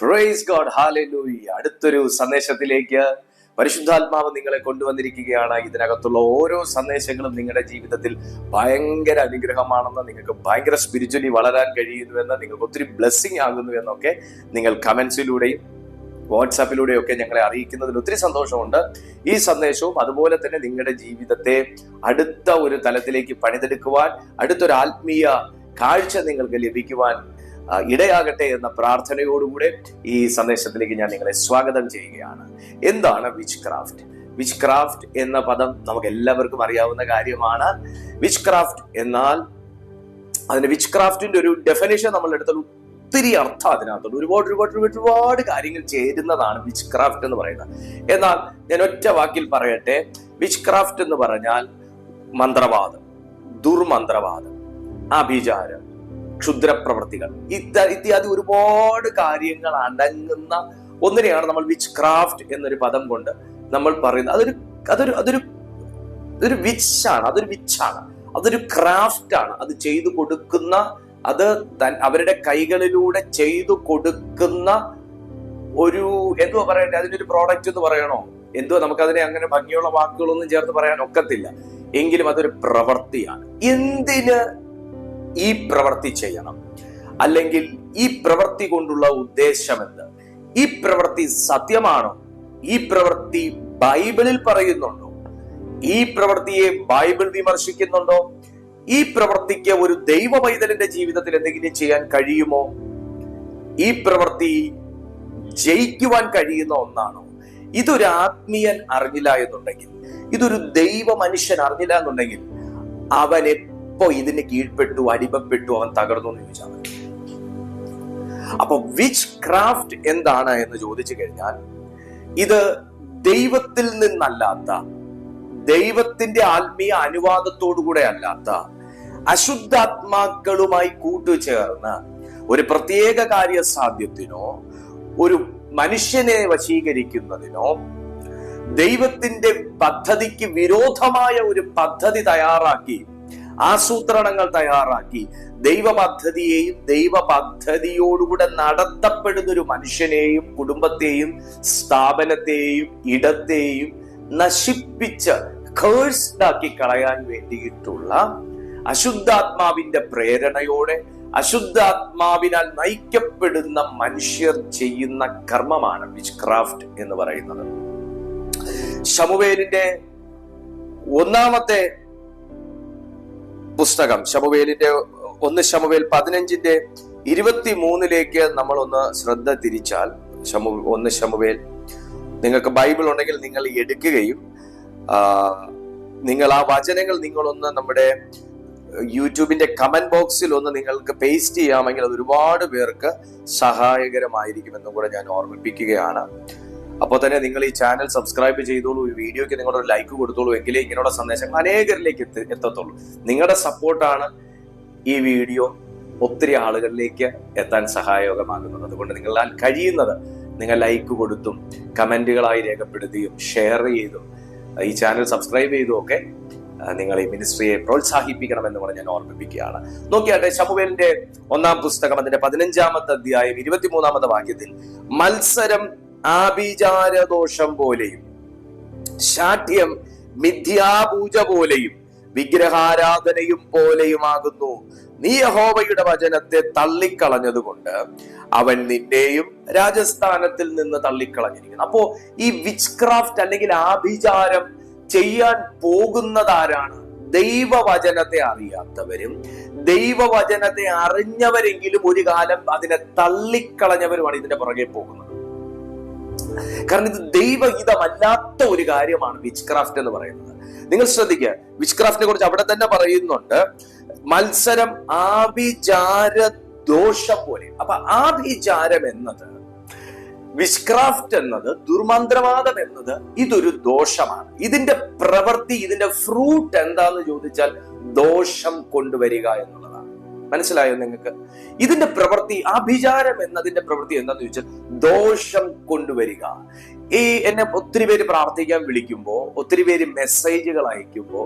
Praise God, hallelujah. അടുത്തൊരു സന്ദേശത്തിലേക്ക് പരിശുദ്ധാത്മാവ് നിങ്ങളെ കൊണ്ടുവന്നിരിക്കുകയാണ്. ഇതിനകത്തുള്ള ഓരോ സന്ദേശങ്ങളും നിങ്ങളുടെ ജീവിതത്തിൽ ഭയങ്കര അനുഗ്രഹമാണെന്ന്, നിങ്ങൾക്ക് ഭയങ്കര സ്പിരിച്വലി വളരാൻ കഴിയുന്നുവെന്ന്, നിങ്ങൾക്ക് ഒത്തിരി ബ്ലെസ്സിങ് ആകുന്നുവെന്നൊക്കെ നിങ്ങൾ കമന്റ്സിലൂടെയും വാട്സാപ്പിലൂടെയും ഒക്കെ ഞങ്ങളെ അറിയിക്കുന്നതിൽ ഒത്തിരി സന്തോഷമുണ്ട്. ഈ സന്ദേശവും അതുപോലെ തന്നെ നിങ്ങളുടെ ജീവിതത്തെ അടുത്ത ഒരു തലത്തിലേക്ക് പണിതെടുക്കുവാൻ, അടുത്തൊരു ആത്മീയ കാഴ്ച നിങ്ങൾക്ക് ലഭിക്കുവാൻ ഇടയാകട്ടെ എന്ന പ്രാർത്ഥനയോടുകൂടെ ഈ സന്ദേശത്തിലേക്ക് ഞാൻ നിങ്ങളെ സ്വാഗതം ചെയ്യുകയാണ്. എന്താണ് വിച്ച് ക്രാഫ്റ്റ്? വിച്ച് ക്രാഫ്റ്റ് എന്ന പദം നമുക്ക് എല്ലാവർക്കും അറിയാവുന്ന കാര്യമാണ്. വിച്ച് ക്രാഫ്റ്റ് എന്നാൽ അതിന്റെ വിച്ച് ക്രാഫ്റ്റിന്റെ ഒരു ഡെഫിനേഷൻ നമ്മൾ എടുത്താൽ ഒത്തിരി അർത്ഥം അതിനകത്തുണ്ട്. ഒരുപാട് കാര്യങ്ങൾ ചേരുന്നതാണ് വിച്ച് ക്രാഫ്റ്റ് എന്ന് പറയുന്നത്. എന്നാൽ ഞാൻ ഒറ്റ വാക്കിൽ പറയട്ടെ, വിച്ച് ക്രാഫ്റ്റ് എന്ന് പറഞ്ഞാൽ മന്ത്രവാദം, ദുർമന്ത്രവാദം, ആഭിചാരം, ക്ഷുദ്രപ്രവൃത്തികൾ ഇത്യാദി ഒരുപാട് കാര്യങ്ങൾ അടങ്ങുന്ന ഒന്നിനെയാണ് നമ്മൾ വിച്ച് ക്രാഫ്റ്റ് എന്നൊരു പദം കൊണ്ട് നമ്മൾ പറയുന്നത്. അതൊരു വിച്ചാണ്, അതൊരു ക്രാഫ്റ്റ് ആണ്. അത് ചെയ്തു കൊടുക്കുന്ന, അത് അവരുടെ കൈകളിലൂടെ ചെയ്തു കൊടുക്കുന്ന ഒരു എന്തുവാ പറയട്ടെ, അതിനൊരു പ്രോഡക്റ്റ് എന്ന് പറയണോ, എന്തുവാ, നമുക്കതിനെ അങ്ങനെ ഭംഗിയുള്ള വാക്കുകളൊന്നും ചേർത്ത് പറയാൻ ഒക്കത്തില്ല. എങ്കിലും അതൊരു പ്രവൃത്തിയാണ്. എന്തിന് ഈ പ്രവൃത്തി ചെയ്യണം, അല്ലെങ്കിൽ ഈ പ്രവൃത്തി കൊണ്ടുള്ള ഉദ്ദേശം എന്ത്? ഈ പ്രവൃത്തി സത്യമാണോ? ഈ പ്രവൃത്തി ബൈബിളിൽ പറയുന്നുണ്ടോ? ഈ പ്രവൃത്തിയെ ബൈബിൾ വിമർശിക്കുന്നുണ്ടോ? ഈ പ്രവൃത്തിക്ക് ഒരു ദൈവ പൈതലിന്റെ ജീവിതത്തിൽ എന്തെങ്കിലും ചെയ്യാൻ കഴിയുമോ? ഈ പ്രവൃത്തി ജയിക്കുവാൻ കഴിയുന്ന ഒന്നാണോ? ഇതൊരു ആത്മീയൻ അറിഞ്ഞില്ല എന്നുണ്ടെങ്കിൽ, ഇതൊരു ദൈവ മനുഷ്യൻ അറിഞ്ഞില്ല എന്നുണ്ടെങ്കിൽ, അവൻ എപ്പോ ഇതിന് കീഴ്പ്പെട്ടു, അടിമപ്പെട്ടു, അവൻ തകർന്നു എന്ന് ചോദിച്ചാൽ മതി. അപ്പൊ വിച്ച് ക്രാഫ്റ്റ് എന്താണ് എന്ന് ചോദിച്ചു കഴിഞ്ഞാൽ, ഇത് ദൈവത്തിൽ നിന്നല്ലാത്ത, ദൈവത്തിന്റെ ആത്മീയ അനുവാദത്തോടുകൂടെ അല്ലാത്ത, അശുദ്ധാത്മാക്കളുമായി കൂട്ടുചേർന്ന് ഒരു പ്രത്യേക കാര്യസാധ്യത്തിനോ ഒരു മനുഷ്യനെ വശീകരിക്കുന്നതിനോ, ദൈവത്തിന്റെ പദ്ധതിക്ക് വിരോധമായ ഒരു പദ്ധതി തയ്യാറാക്കി, ആസൂത്രണങ്ങൾ തയ്യാറാക്കി, ദൈവ പദ്ധതിയെയും ദൈവ പദ്ധതിയോടുകൂടെ നടത്തപ്പെടുന്ന ഒരു മനുഷ്യനെയും കുടുംബത്തെയും സ്ഥാപനത്തെയും ഇടത്തെയും നശിപ്പിച്ച് കേഴ്സ്ഡാക്കി കളയാൻ വേണ്ടിയിട്ടുള്ള അശുദ്ധാത്മാവിന്റെ പ്രേരണയോടെ, അശുദ്ധാത്മാവിനാൽ നയിക്കപ്പെടുന്ന മനുഷ്യർ ചെയ്യുന്ന കർമ്മമാണ് വിച്ച് ക്രാഫ്റ്റ് എന്ന് പറയുന്നത്. ശമൂവേലിന്റെ ഒന്നാമത്തെ പുസ്തകം, ശമൂവേലിന്റെ 1 ശമൂവേൽ 15:23 നമ്മൾ ഒന്ന് ശ്രദ്ധ തിരിച്ചാൽ, 1 ശമൂവേൽ, നിങ്ങൾക്ക് ബൈബിൾ ഉണ്ടെങ്കിൽ നിങ്ങൾ എടുക്കുകയും നിങ്ങൾ ആ വചനങ്ങൾ നിങ്ങളൊന്ന് നമ്മുടെ യൂട്യൂബിന്റെ കമന്റ് ബോക്സിൽ ഒന്ന് നിങ്ങൾക്ക് പേസ്റ്റ് ചെയ്യാമെങ്കിൽ അത് ഒരുപാട് പേർക്ക് സഹായകരമായിരിക്കുമെന്നും കൂടെ ഞാൻ ഓർമ്മിപ്പിക്കുകയാണ്. അപ്പോൾ തന്നെ നിങ്ങൾ ഈ ചാനൽ സബ്സ്ക്രൈബ് ചെയ്തോളൂ, ഈ വീഡിയോയ്ക്ക് നിങ്ങളുടെ ലൈക്ക് കൊടുത്തോളൂ, എങ്കിലേ ഇങ്ങനെയുള്ള സന്ദേശങ്ങൾ അനേകരിലേക്ക് എത്തത്തുള്ളൂ. നിങ്ങളുടെ സപ്പോർട്ടാണ് ഈ വീഡിയോ ഒത്തിരി ആളുകളിലേക്ക് എത്താൻ സഹായകമാകുന്നത്. അതുകൊണ്ട് നിങ്ങളാൽ കഴിയുന്നത് നിങ്ങൾ ലൈക്ക് കൊടുത്തും കമന്റുകളായി രേഖപ്പെടുത്തിയും ഷെയർ ചെയ്തും ഈ ചാനൽ സബ്സ്ക്രൈബ് ചെയ്തും ഒക്കെ നിങ്ങൾ ഈ മിനിസ്ട്രിയെ പ്രോത്സാഹിപ്പിക്കണമെന്ന് കൂടെ ഞാൻ ഓർമ്മിപ്പിക്കുകയാണ്. നോക്കിയാട്ടെ, ശമൂവേലിന്റെ 1-ാം പുസ്തകം അതിന്റെ 15-ാമത്തെ അധ്യായം 23-ാമത്തെ വാക്യത്തിൽ, മത്സരം ആഭിചാരദോഷം പോലെയും ശാഠ്യം മിഥ്യാപൂജ പോലെയും വിഗ്രഹാരാധനയും പോലെയുമാകുന്നു. നീ യഹോവയുടെ വചനത്തെ തള്ളിക്കളഞ്ഞതുകൊണ്ട് അവൻ നിന്നെയും രാജസ്ഥാനത്തിൽ നിന്ന് തള്ളിക്കളഞ്ഞിരിക്കുന്നു. അപ്പോ ഈ വിച്ച് ക്രാഫ്റ്റ് അല്ലെങ്കിൽ ആഭിചാരം ചെയ്യാൻ പോകുന്നതാരാണ്? ദൈവവചനത്തെ അറിയാത്തവരും ദൈവവചനത്തെ അറിഞ്ഞവരെങ്കിലും ഒരു കാലം അതിനെ തള്ളിക്കളഞ്ഞവരുമാണ് ഇതിന്റെ പുറകെ പോകുന്നത്. കാരണം ഇത് ദൈവഹിതമല്ലാത്ത ഒരു കാര്യമാണ് വിച്ച് ക്രാഫ്റ്റ് എന്ന് പറയുന്നത്. നിങ്ങൾ ശ്രദ്ധിക്കുക, വിച്ച് ക്രാഫ്റ്റിനെ കുറിച്ച് അവിടെ തന്നെ പറയുന്നുണ്ട്, മത്സരം ആഭിചാര ദോഷം പോലെ. അപ്പൊ ആഭിചാരം എന്നത്, വിച്ച് ക്രാഫ്റ്റ് എന്നത്, ദുർമന്ത്രവാദം എന്നത് ഇതൊരു ദോഷമാണ്. ഇതിന്റെ പ്രവൃത്തി, ഇതിന്റെ ഫ്രൂട്ട് എന്താന്ന് ചോദിച്ചാൽ ദോഷം കൊണ്ടുവരിക എന്നുള്ളതാണ്. മനസ്സിലായോ നിങ്ങൾക്ക്? ഇതിന്റെ പ്രവൃത്തി, ആഭിചാരം എന്നതിന്റെ പ്രവൃത്തി എന്താന്ന് ചോദിച്ചാൽ ദോഷം കൊണ്ടുവരിക. എന്നെ ഒത്തിരി പേര് പ്രാർത്ഥിക്കാൻ വിളിക്കുമ്പോ, ഒത്തിരി പേര് മെസ്സേജുകൾ അയക്കുമ്പോ,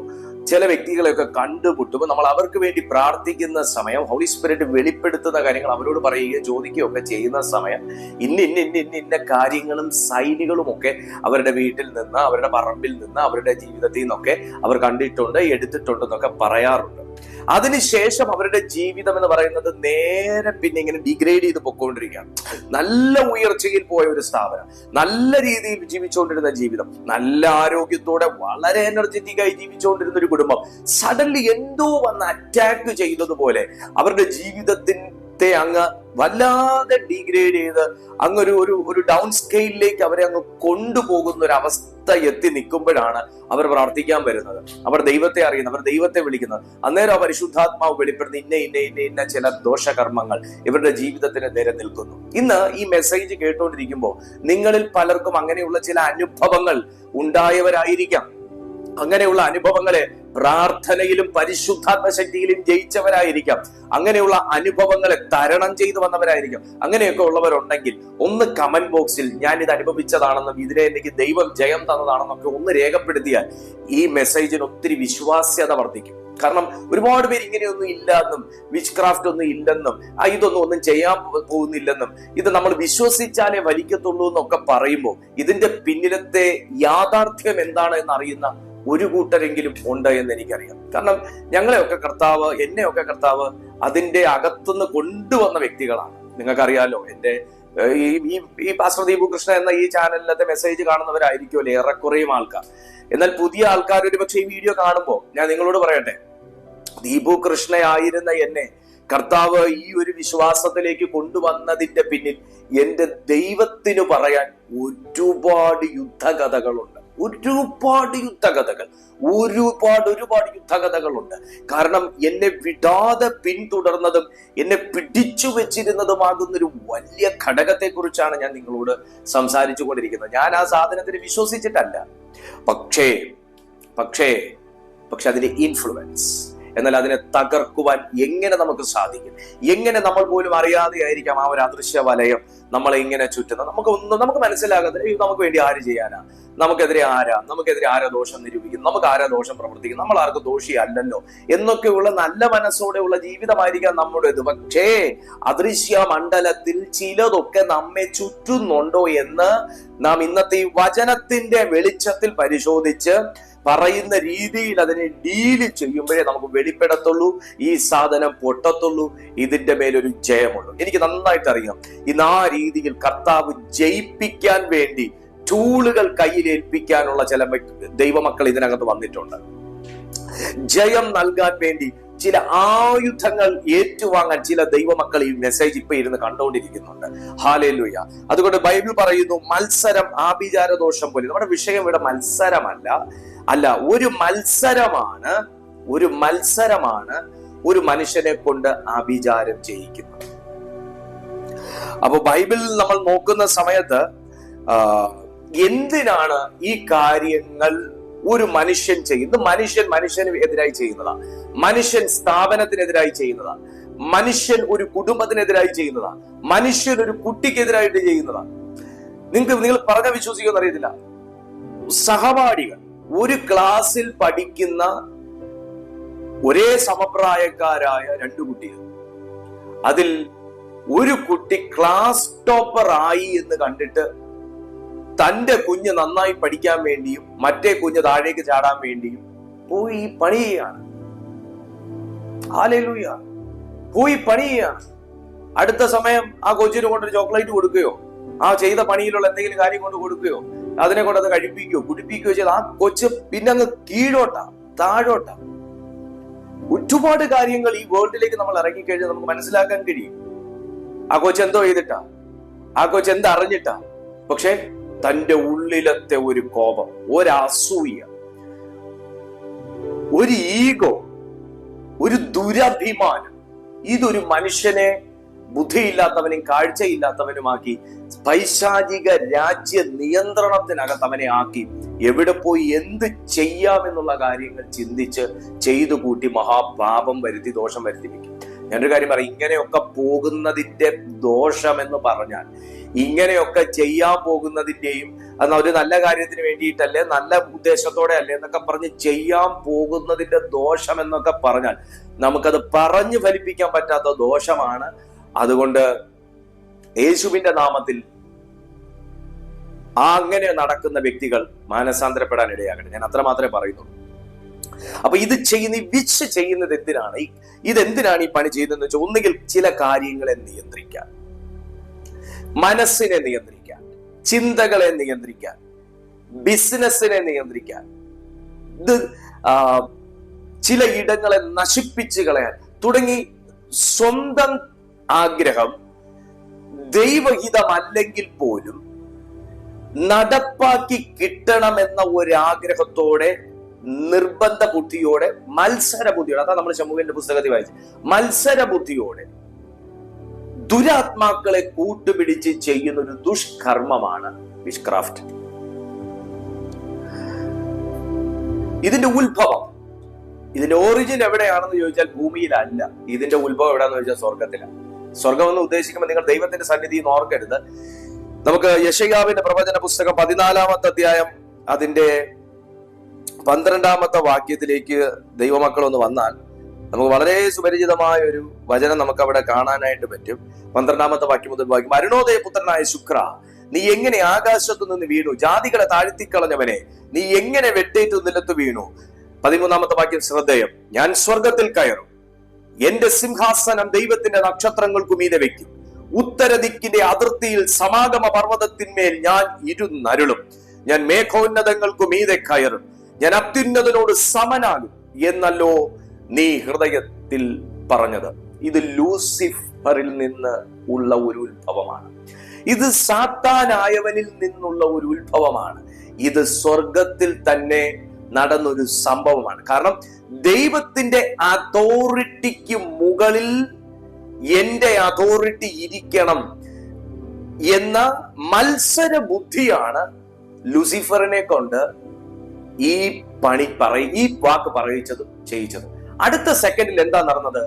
ചില വ്യക്തികളെയൊക്കെ കണ്ടുമുട്ടുമ്പോൾ നമ്മൾ അവർക്ക് വേണ്ടി പ്രാർത്ഥിക്കുന്ന സമയം ഹോളി സ്പിരിറ്റ് വെളിപ്പെടുത്തുന്ന കാര്യങ്ങൾ അവരോട് പറയുകയും ചോദിക്കുകയും ഒക്കെ ചെയ്യുന്ന സമയം ഇന്ന കാര്യങ്ങളും സൈനുകളും ഒക്കെ അവരുടെ വീട്ടിൽ നിന്ന്, അവരുടെ പറമ്പിൽ നിന്ന്, അവരുടെ ജീവിതത്തിൽ നിന്നൊക്കെ അവർ കണ്ടിട്ടുണ്ട്, എടുത്തിട്ടുണ്ടെന്നൊക്കെ പറയാറുണ്ട്. അതിനുശേഷം അവരുടെ ജീവിതം എന്ന് പറയുന്നത് നേരെ പിന്നെ ഇങ്ങനെ ഡിഗ്രേഡ് ചെയ്ത് പൊക്കോണ്ടിരിക്കുകയാണ്. നല്ല ഉയർച്ചയിൽ പോയ ഒരു സ്ഥാപനം, നല്ല രീതിയിൽ ജീവിച്ചുകൊണ്ടിരുന്ന ജീവിതം, നല്ല ആരോഗ്യത്തോടെ വളരെ എനർജറ്റിക് ആയി ജീവിച്ചുകൊണ്ടിരുന്ന ഒരു കുടുംബം സഡൻലി എന്തോ വന്ന് അറ്റാക്ക് ചെയ്തതുപോലെ അവരുടെ ജീവിതത്തിന്റെ അങ്ങ് വല്ലാതെ ഡിഗ്രേഡ് ചെയ്ത് അങ്ങൊരു ഒരു ഡൗൺ സ്കെയിലിലേക്ക് അവരെ അങ്ങ് കൊണ്ടുപോകുന്ന ഒരു അവസ്ഥ എത്തി നിൽക്കുമ്പോഴാണ് അവർ പ്രാർത്ഥിക്കാൻ വരുന്നത്, അവർ ദൈവത്തെ അറിയുന്നത്, അവർ ദൈവത്തെ വിളിക്കുന്നത്. അന്നേരം പരിശുദ്ധാത്മാവ് വെളിപ്പെടുന്ന ഇന്ന ചില ദോഷകർമ്മങ്ങൾ ഇവരുടെ ജീവിതത്തിന് നേരെ നിൽക്കുന്നു. ഇന്ന് ഈ മെസ്സേജ് കേട്ടുകൊണ്ടിരിക്കുമ്പോൾ നിങ്ങളിൽ പലർക്കും അങ്ങനെയുള്ള ചില അനുഭവങ്ങൾ ഉണ്ടായവരായിരിക്കാം. അങ്ങനെയുള്ള അനുഭവങ്ങളെ പ്രാർത്ഥനയിലും പരിശുദ്ധാത്മ ശക്തിയിലും ജയിച്ചവരായിരിക്കാം. അങ്ങനെയുള്ള അനുഭവങ്ങളെ തരണം ചെയ്തു വന്നവരായിരിക്കാം. അങ്ങനെയൊക്കെ ഉള്ളവരുണ്ടെങ്കിൽ ഒന്ന് കമന്റ് ബോക്സിൽ ഞാൻ ഇത് അനുഭവിച്ചതാണെന്നും ഇതിനെ എനിക്ക് ദൈവം ജയം തന്നതാണെന്നൊക്കെ ഒന്ന് രേഖപ്പെടുത്തിയാൽ ഈ മെസ്സേജിന് ഒത്തിരി വിശ്വാസ്യത വർദ്ധിക്കും. കാരണം ഒരുപാട് പേര് ഇങ്ങനെയൊന്നും ഇല്ലെന്നും, വിച്ച് ക്രാഫ്റ്റ് ഒന്നും ഇല്ലെന്നും, ഒന്നും ചെയ്യാൻ പോകുന്നില്ലെന്നും, ഇത് നമ്മൾ വിശ്വസിച്ചാലേ വലിക്കത്തുള്ളൂ എന്നൊക്കെ പറയുമ്പോൾ ഇതിന്റെ പിന്നിലത്തെ യാഥാർത്ഥ്യം എന്താണ് എന്നറിയുന്ന ഒരു കൂട്ടരെങ്കിലും ഉണ്ട് എന്ന് എനിക്കറിയാം. കാരണം ഞങ്ങളെയൊക്കെ കർത്താവ്, എന്നെയൊക്കെ കർത്താവ് അതിന്റെ അകത്തുനിന്ന് കൊണ്ടുവന്ന വ്യക്തികളാണ്. നിങ്ങൾക്കറിയാലോ, എന്റെ ഈ പാസ്റ്റർ ദീപു കൃഷ്ണ എന്ന ഈ ചാനലിലത്തെ മെസ്സേജ് കാണുന്നവരായിരിക്കുമല്ലോ ഏറെക്കുറയും ആൾക്കാർ. എന്നാൽ പുതിയ ആൾക്കാർ ഒരു പക്ഷേ ഈ വീഡിയോ കാണുമ്പോൾ ഞാൻ നിങ്ങളോട് പറയട്ടെ, ദീപു കൃഷ്ണയായിരുന്ന എന്നെ കർത്താവ് ഈ ഒരു വിശ്വാസത്തിലേക്ക് കൊണ്ടുവന്നതിന്റെ പിന്നിൽ എന്റെ ദൈവത്തിന് പറയാൻ ഒരുപാട് യുദ്ധകഥകളുണ്ട്. ഒരുപാട് യുദ്ധകഥകളുണ്ട്. കാരണം എന്നെ വിടാതെ പിന്തുടർന്നതും എന്നെ പിടിച്ചു വെച്ചിരുന്നതുമാകുന്ന ഒരു വലിയ ഘടകത്തെ കുറിച്ചാണ് ഞാൻ നിങ്ങളോട് സംസാരിച്ചു കൊണ്ടിരിക്കുന്നത്. ഞാൻ ആ സാധനത്തിന് വിശ്വസിച്ചിട്ടല്ല, പക്ഷേ അതിന്റെ ഇൻഫ്ലുവൻസ്, എന്നാൽ അതിനെ തകർക്കുവാൻ എങ്ങനെ നമുക്ക് സാധിക്കും? എങ്ങനെ നമ്മൾ പോലും അറിയാതെ ആയിരിക്കാം ആ ഒരു അദൃശ്യ വലയം നമ്മളെ ഇങ്ങനെ ചുറ്റുന്നത്. നമുക്ക് മനസ്സിലാകാതെ നമുക്ക് വേണ്ടി ആര് ചെയ്യാനാ, നമുക്കെതിരെ ആരാ ദോഷം നിരൂപിക്കുന്നു, നമുക്ക് ആരാ ദോഷം പ്രവർത്തിക്കും, നമ്മൾ ആർക്കും ദോഷിയല്ലല്ലോ എന്നൊക്കെയുള്ള നല്ല മനസ്സോടെയുള്ള ജീവിതമായിരിക്കാം നമ്മുടേത്. പക്ഷേ അദൃശ്യ മണ്ഡലത്തിൽ ചിലതൊക്കെ നമ്മെ ചുറ്റുന്നുണ്ടോ എന്ന് നാം ഇന്നത്തെ ഈ വചനത്തിന്റെ വെളിച്ചത്തിൽ പരിശോധിച്ച് പറയുന്ന രീതിയിൽ അതിനെ ഡീല് ചെയ്യുമ്പോഴേ നമുക്ക് വെളിപ്പെടത്തുള്ളൂ, ഈ സാധനം പൊട്ടത്തുള്ളൂ, ഇതിന്റെ മേലൊരു ജയമുള്ളൂ. എനിക്ക് നന്നായിട്ട് അറിയാം, ഇന്ന് ആ രീതിയിൽ കർത്താവ് ജയിപ്പിക്കാൻ വേണ്ടി ടൂളുകൾ കയ്യിലേൽപ്പിക്കാനുള്ള ചില ദൈവമക്കൾ ഇതിനകത്ത് വന്നിട്ടുണ്ട്. ജയം നൽകാൻ വേണ്ടി ചില ആയുധങ്ങൾ ഏറ്റുവാങ്ങാൻ ചില ദൈവമക്കൾ ഈ മെസ്സേജ് ഇപ്പൊ ഇരുന്ന് കണ്ടുകൊണ്ടിരിക്കുന്നുണ്ട്. ഹല്ലേലൂയ. അതുകൊണ്ട് ബൈബിൾ പറയുന്നു, മത്സരം ആഭിചാര ദോഷം പോലെ. നമ്മുടെ വിഷയം ഇവിടെ മത്സരമല്ല, ഒരു മത്സരമാണ് ഒരു മനുഷ്യനെ കൊണ്ട് ആഭിചാരം ചെയ്യിക്കുന്നത്. അപ്പൊ ബൈബിളിൽ നമ്മൾ നോക്കുന്ന സമയത്ത് എന്തിനാണ് ഈ കാര്യങ്ങൾ ഒരു മനുഷ്യൻ ചെയ്യുന്നത്? മനുഷ്യന് എതിരായി ചെയ്യുന്നതാ, മനുഷ്യൻ സ്ഥാപനത്തിനെതിരായി ചെയ്യുന്നതാ, മനുഷ്യൻ ഒരു കുടുംബത്തിനെതിരായി ചെയ്യുന്നതാ, മനുഷ്യൻ ഒരു കുട്ടിക്കെതിരായിട്ട് ചെയ്യുന്നതാ. നിങ്ങൾ പറഞ്ഞ വിശ്വസിക്കുമെന്ന് അറിയത്തില്ല. സഹപാഠികൾ, ഒരു ക്ലാസ്സിൽ പഠിക്കുന്ന ഒരേ സമപ്രായക്കാരായ 2 കുട്ടികൾ, അതിൽ ഒരു കുട്ടി ക്ലാസ് ടോപ്പർ ആയി എന്ന് കണ്ടിട്ട് തന്റെ കുഞ്ഞ് നന്നായി പഠിക്കാൻ വേണ്ടിയും മറ്റേ കുഞ്ഞ് താഴേക്ക് ചാടാൻ വേണ്ടിയും പോയി പണി ചെയ്യാണ്. ഹല്ലേലൂയ. പോയി പണി ചെയ്യാണ്. അടുത്ത സമയം ആ കൊച്ചിന് കൊണ്ടൊരു ചോക്ലേറ്റ് കൊടുക്കുകയോ ആ ചെയ്ത പണിയിലുള്ള എന്തെങ്കിലും കാര്യം കൊണ്ട് കൊടുക്കുകയോ അതിനെ കൊണ്ട് അത് കഴിപ്പിക്കുകയോ കുടിപ്പിക്കുകയോ ചെയ്ത് ആ കൊച്ച് പിന്നെ അങ്ങ് താഴോട്ടാ. ഒരുപാട് കാര്യങ്ങൾ ഈ വേൾഡിലേക്ക് നമ്മൾ ഇറങ്ങിക്കഴിഞ്ഞാൽ നമുക്ക് മനസ്സിലാക്കാൻ കഴിയും. ആ കൊച്ച് എന്തോ ചെയ്തിട്ടാ, ആ കൊച്ച് എന്തറിഞ്ഞിട്ടാ, പക്ഷെ തന്റെ ഉള്ളിലത്തെ ഒരു കോപം, ഒരു അസൂയ, ഒരു ഈഗോ, ഒരു ദുരഭിമാനം, ഇതൊരു മനുഷ്യനെ ബുദ്ധിയില്ലാത്തവനും കാഴ്ചയില്ലാത്തവനുമാക്കി പൈശാചിക രാജ്യ നിയന്ത്രണത്തിനകത്ത് അവനെ ആക്കി എവിടെ പോയി എന്ത് ചെയ്യാമെന്നുള്ള കാര്യങ്ങൾ ചിന്തിച്ച് ചെയ്തു കൂട്ടി മഹാപാപം വരുത്തി ദോഷം വരുത്തിപ്പിക്കും. ഞാനൊരു കാര്യം പറയും, ഇങ്ങനെയൊക്കെ പോകുന്നതിന്റെ ദോഷം എന്ന് പറഞ്ഞാൽ, ഇങ്ങനെയൊക്കെ ചെയ്യാൻ പോകുന്നതിന്റെയും, അത് ഒരു നല്ല കാര്യത്തിന് വേണ്ടിയിട്ടല്ലേ, നല്ല ഉദ്ദേശത്തോടെ അല്ലേ എന്നൊക്കെ പറഞ്ഞ് ചെയ്യാൻ പോകുന്നതിന്റെ ദോഷം എന്നൊക്കെ പറഞ്ഞാൽ നമുക്കത് പറഞ്ഞു ഫലിപ്പിക്കാൻ പറ്റാത്ത ദോഷമാണ്. അതുകൊണ്ട് യേശുവിന്റെ നാമത്തിൽ അങ്ങനെ നടക്കുന്ന വ്യക്തികൾ മാനസാന്തരപ്പെടാൻ ഇടയാകട്ടെ. ഞാൻ അത്ര മാത്രമേ പറയുന്നുള്ളൂ. അപ്പൊ ഇത് ചെയ്യുന്നത് എന്തിനാണ്? ഇതെന്തിനാണ് ഈ പണി ചെയ്യുന്നതെന്ന് വെച്ചാൽ, ഒന്നുകിൽ ചില കാര്യങ്ങളെ നിയന്ത്രിക്കാൻ, മനസ്സിനെ നിയന്ത്രിക്കാൻ, ചിന്തകളെ നിയന്ത്രിക്കാൻ, ബിസിനസ്സിനെ നിയന്ത്രിക്കാൻ, ചില ഇടങ്ങളെ നശിപ്പിച്ചു കളയാൻ തുടങ്ങി സ്വന്തം ആഗ്രഹം ദൈവഹിതമല്ലെങ്കിൽ പോലും നടപ്പാക്കി കിട്ടണമെന്ന ഒരാഗ്രഹത്തോടെ, നിർബന്ധ ബുദ്ധിയോടെ, മത്സര ബുദ്ധിയോടെ, അതാ നമ്മൾ ശമൂവേലിന്റെ പുസ്തകത്തിൽ വായിച്ചു, മത്സര ബുദ്ധിയോടെ ദുരാത്മാക്കളെ കൂട്ടുപിടിച്ച് ചെയ്യുന്ന ഒരു ദുഷ്കർമ്മമാണ് വിച്ച്ക്രാഫ്റ്റ്. ഇതിന്റെ ഉത്ഭവം, ഇതിന്റെ ഒറിജിൻ എവിടെയാണെന്ന് ചോദിച്ചാൽ ഭൂമിയിലല്ല. ഇതിന്റെ ഉത്ഭവം എവിടെയാണെന്ന് ചോദിച്ചാൽ സ്വർഗത്തിലാണ്. സ്വർഗം എന്ന് ഉദ്ദേശിക്കുമ്പോൾ നിങ്ങൾ ദൈവത്തിന്റെ സന്നിധിയിൽ നിന്ന് ഓർക്കരുത്. നമുക്ക് യെശയ്യാവിന്റെ പ്രവചന പുസ്തകം 14-ാമത്തെ അധ്യായം അതിന്റെ 12-ാമത്തെ വാക്യത്തിലേക്ക് ദൈവമക്കൾ ഒന്ന് വന്നാൽ നമുക്ക് വളരെ സുപരിചിതമായ ഒരു വചനം നമുക്ക് അവിടെ കാണാനായിട്ട് പറ്റും. 12-ാമത്തെ വാക്യം മുതൽ വായിക്കും. അരുണോദയ പുത്രനായ ശുക്ര, നീ എങ്ങനെ ആകാശത്തു നിന്ന് വീണു? ജാതികളെ താഴ്ത്തിക്കളഞ്ഞവനെ, നീ എങ്ങനെ വെട്ടേറ്റു നിലത്ത് വീണു? 13-ാമത്തെ വാക്യം ശ്രദ്ധേയം. ഞാൻ സ്വർഗത്തിൽ കയറും, എന്റെ സിംഹാസനം ദൈവത്തിന്റെ നക്ഷത്രങ്ങൾക്കു മീതെ വെക്കും. ഉത്തരദിക്കിന്റെ അതിർത്തിയിൽ സമാഗമ പർവ്വതത്തിന്മേൽ ഞാൻ ഇരുന്നരുളും. ഞാൻ മേഘോന്നതങ്ങൾക്കു മീതെ കയറും, ഞാൻ അത്യുന്നതനോട് സമനാകും എന്നല്ലോ നീ ഹൃദയത്തിൽ പറഞ്ഞത്. ഇത് ലൂസിഫറിൽ നിന്ന് ഉള്ള ഒരു ഉത്ഭവമാണ്. ഇത് സാത്താനായവനിൽ നിന്നുള്ള ഒരു ഉത്ഭവമാണ്. ഇത് സ്വർഗത്തിൽ തന്നെ നടന്നൊരു സംഭവമാണ്. കാരണം ദൈവത്തിന്റെ അതോറിറ്റിക്ക് മുകളിൽ എന്റെ അതോറിറ്റി ഇരിക്കണം എന്ന മത്സര ബുദ്ധിയാണ് ലൂസിഫറിനെ കൊണ്ട് ഈ വാക്ക് പറയിച്ചതും ചെയ്യിച്ചതും. അടുത്ത സെക്കൻഡിൽ എന്താ നടന്നത്?